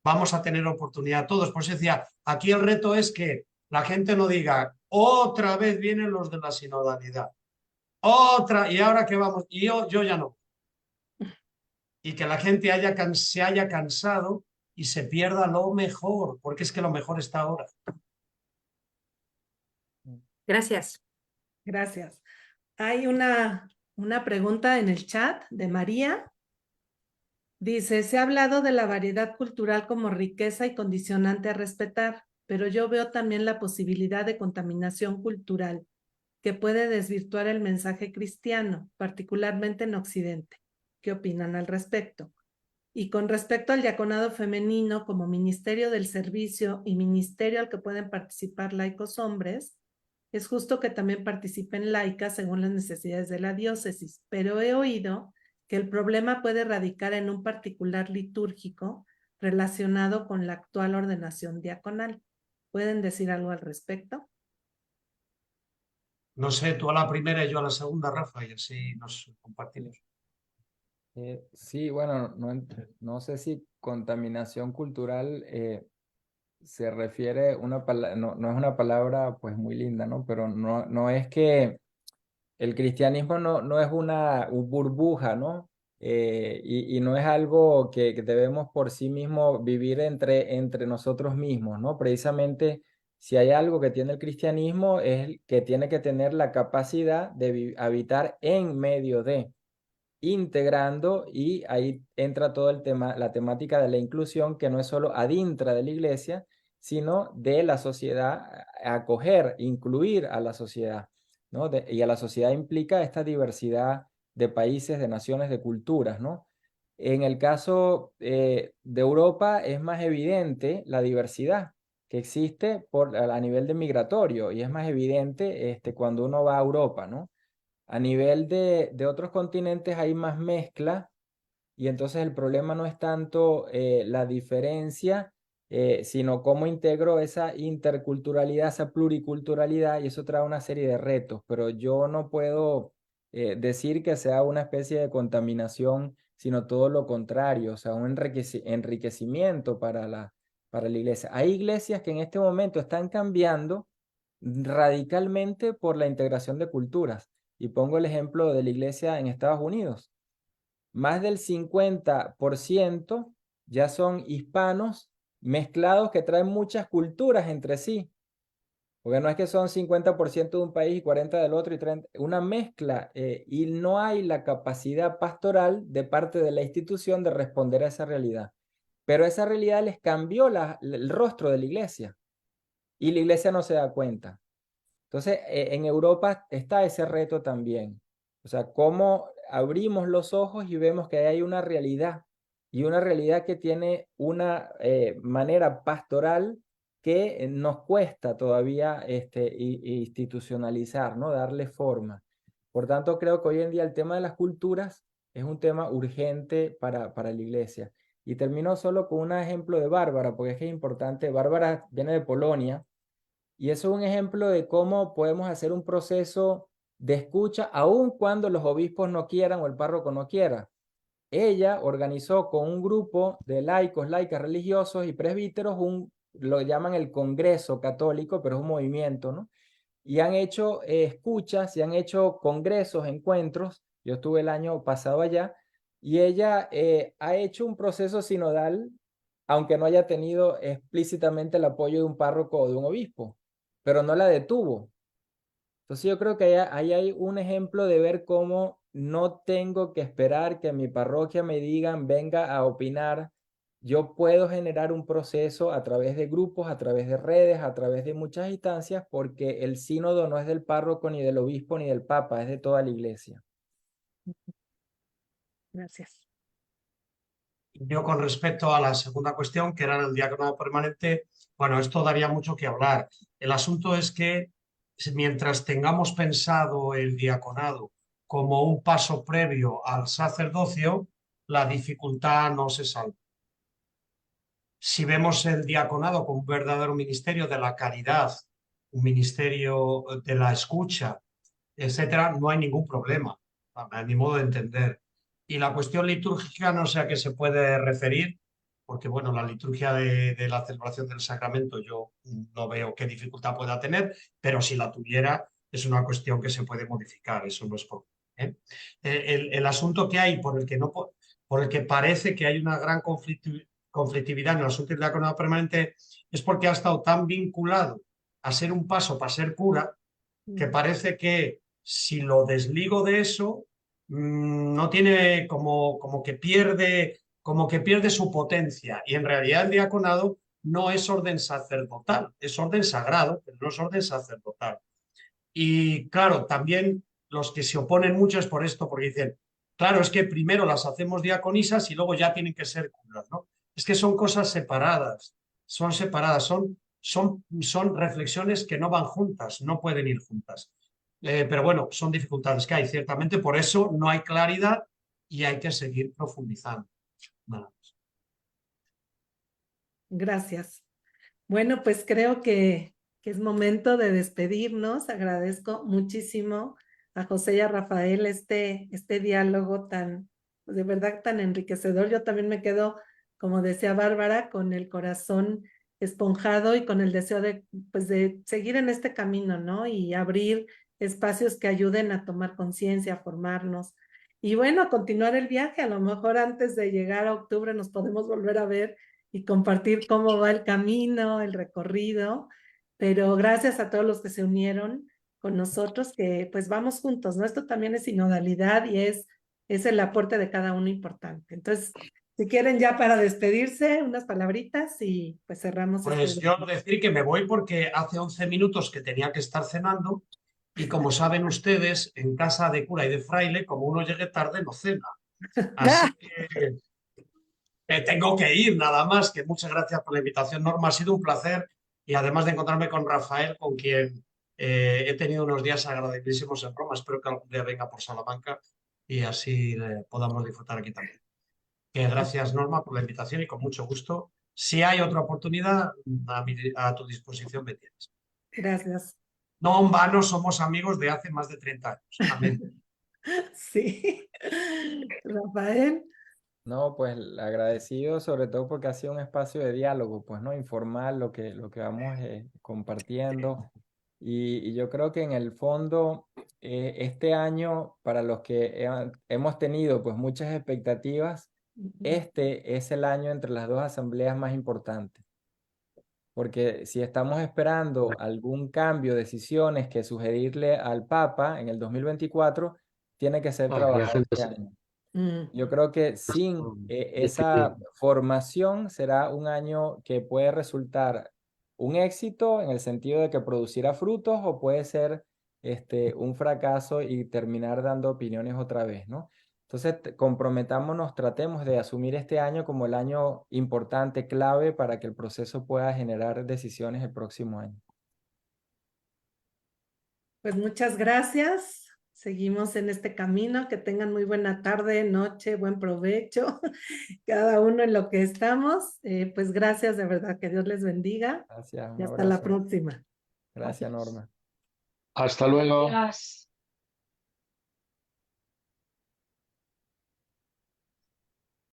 Vamos a tener oportunidad todos. Por eso decía, aquí el reto es que la gente no diga, otra vez vienen los de la sinodalidad, otra, y ahora que vamos, y yo ya no. Y que la gente se haya cansado y se pierda lo mejor, porque es que lo mejor está ahora. Gracias. Gracias. Hay una pregunta en el chat de María. Dice, se ha hablado de la variedad cultural como riqueza y condicionante a respetar, pero yo veo también la posibilidad de contaminación cultural que puede desvirtuar el mensaje cristiano, particularmente en Occidente. ¿Qué opinan al respecto? Y con respecto al diaconado femenino como ministerio del servicio y ministerio al que pueden participar laicos hombres, es justo que también participen laicas según las necesidades de la diócesis, pero he oído que el problema puede radicar en un particular litúrgico relacionado con la actual ordenación diaconal. ¿Pueden decir algo al respecto? No sé, tú a la primera y yo a la segunda, Rafa, y así nos compartimos. Sí, bueno, no sé si contaminación cultural se refiere no es una palabra pues muy linda, ¿no? Pero no es que el cristianismo no es una burbuja, ¿no? Y no es algo que debemos por sí mismo vivir entre nosotros mismos, ¿no? Precisamente, si hay algo que tiene el cristianismo es que tiene que tener la capacidad de habitar en medio de, integrando, y ahí entra todo el tema, la temática de la inclusión, que no es solo adintra de la iglesia, sino de la sociedad, acoger, incluir a la sociedad, ¿no? Y a la sociedad implica esta diversidad de países, de naciones, de culturas, ¿no? En el caso de Europa es más evidente la diversidad. que existe a nivel de migratorio, y es más evidente cuando uno va a Europa, ¿no? A nivel de otros continentes hay más mezcla, y entonces el problema no es tanto la diferencia, sino cómo integro esa interculturalidad, esa pluriculturalidad, y eso trae una serie de retos, pero yo no puedo decir que sea una especie de contaminación, sino todo lo contrario, o sea, un enriquecimiento para la iglesia. Hay iglesias que en este momento están cambiando radicalmente por la integración de culturas, y pongo el ejemplo de la iglesia en Estados Unidos. Más del 50% ya son hispanos mezclados que traen muchas culturas entre sí. Porque no es que son 50% de un país y 40% del otro y 30%, una mezcla, y no hay la capacidad pastoral de parte de la institución de responder a esa realidad. Pero esa realidad les cambió el rostro de la iglesia, y la iglesia no se da cuenta. Entonces, en Europa está ese reto también. O sea, cómo abrimos los ojos y vemos que hay una realidad, y una realidad que tiene una manera pastoral que nos cuesta todavía institucionalizar, ¿no? Darle forma. Por tanto, creo que hoy en día el tema de las culturas es un tema urgente para la iglesia. Y termino solo con un ejemplo de Bárbara, porque es que es importante. Bárbara viene de Polonia, y eso es un ejemplo de cómo podemos hacer un proceso de escucha, aun cuando los obispos no quieran o el párroco no quiera. Ella organizó con un grupo de laicos, laicas, religiosos y presbíteros lo llaman el Congreso Católico, pero es un movimiento, ¿no? Y han hecho escuchas y han hecho congresos, encuentros. Yo estuve el año pasado allá, y ella ha hecho un proceso sinodal, aunque no haya tenido explícitamente el apoyo de un párroco o de un obispo, pero no la detuvo. Entonces yo creo que ahí hay un ejemplo de ver cómo no tengo que esperar que mi parroquia me digan, venga a opinar. Yo puedo generar un proceso a través de grupos, a través de redes, a través de muchas instancias, porque el sínodo no es del párroco, ni del obispo, ni del papa, es de toda la iglesia. Gracias. Yo con respecto a la segunda cuestión, que era el diaconado permanente, bueno, esto daría mucho que hablar. El asunto es que mientras tengamos pensado el diaconado como un paso previo al sacerdocio, la dificultad no se salva. Si vemos el diaconado como un verdadero ministerio de la caridad, un ministerio de la escucha, etcétera, no hay ningún problema, a mi modo de entender. Y la cuestión litúrgica no sé a qué se puede referir, porque bueno, la liturgia de la celebración del sacramento yo no veo qué dificultad pueda tener, pero si la tuviera es una cuestión que se puede modificar, eso no es problema, ¿eh? El asunto que hay por el que, no, por el que parece que hay una gran conflictividad en el asunto del diaconado permanente es porque ha estado tan vinculado a ser un paso para ser cura, que parece que si lo desligo de eso, no tiene como que pierde su potencia. Y en realidad el diaconado no es orden sacerdotal, es orden sagrado, pero no es orden sacerdotal. Y claro, también los que se oponen mucho es por esto, porque dicen, claro, es que primero las hacemos diaconisas y luego ya tienen que ser curas, ¿no? Es que son cosas separadas, son reflexiones que no van juntas, no pueden ir juntas. Pero bueno, son dificultades que hay, ciertamente, por eso no hay claridad y hay que seguir profundizando. Nada más. Gracias. Bueno, pues creo que es momento de despedirnos. Agradezco muchísimo a José y a Rafael este diálogo tan, de verdad, tan enriquecedor. Yo también me quedo, como decía Bárbara, con el corazón esponjado y con el deseo pues de seguir en este camino, ¿no? Y abrir espacios que ayuden a tomar conciencia, a formarnos. Y bueno, a continuar el viaje. A lo mejor antes de llegar a octubre nos podemos volver a ver y compartir cómo va el camino, el recorrido, pero gracias a todos los que se unieron con nosotros, que pues vamos juntos, ¿no? Esto también es sinodalidad y es el aporte de cada uno importante. Entonces, si quieren ya para despedirse, unas palabritas y pues cerramos. Pues yo decir que me voy porque hace 11 minutos que tenía que estar cenando y como saben ustedes, en casa de cura y de fraile, como uno llegue tarde, no cena. Así que tengo que ir nada más, que muchas gracias por la invitación, Norma, ha sido un placer y además de encontrarme con Rafael, con quien he tenido unos días agradabilísimos en Roma. Espero que algún día venga por Salamanca y así podamos disfrutar aquí también. Gracias, Norma, por la invitación y con mucho gusto. Si hay otra oportunidad, a tu disposición me tienes. Gracias. No en vano somos amigos de hace más de 30 años. Amén. Sí. Rafael. No, pues agradecido sobre todo porque ha sido un espacio de diálogo, pues no informal lo que vamos compartiendo. Y yo creo que en el fondo este año para los que hemos tenido pues muchas expectativas, este es el año entre las dos asambleas más importantes. Porque si estamos esperando algún cambio, decisiones que sugerirle al Papa en el 2024, tiene que ser trabajado este año. Yo creo que sin esa formación será un año que puede resultar un éxito en el sentido de que producirá frutos o puede ser un fracaso y terminar dando opiniones otra vez, ¿no? Entonces, comprometámonos, tratemos de asumir este año como el año importante, clave para que el proceso pueda generar decisiones el próximo año. Pues muchas gracias. Seguimos en este camino. Que tengan muy buena tarde, noche, buen provecho, cada uno en lo que estamos. Pues gracias, de verdad, que Dios les bendiga. Gracias, un Y hasta la abrazo. próxima. Gracias, Norma. Hasta luego. Gracias.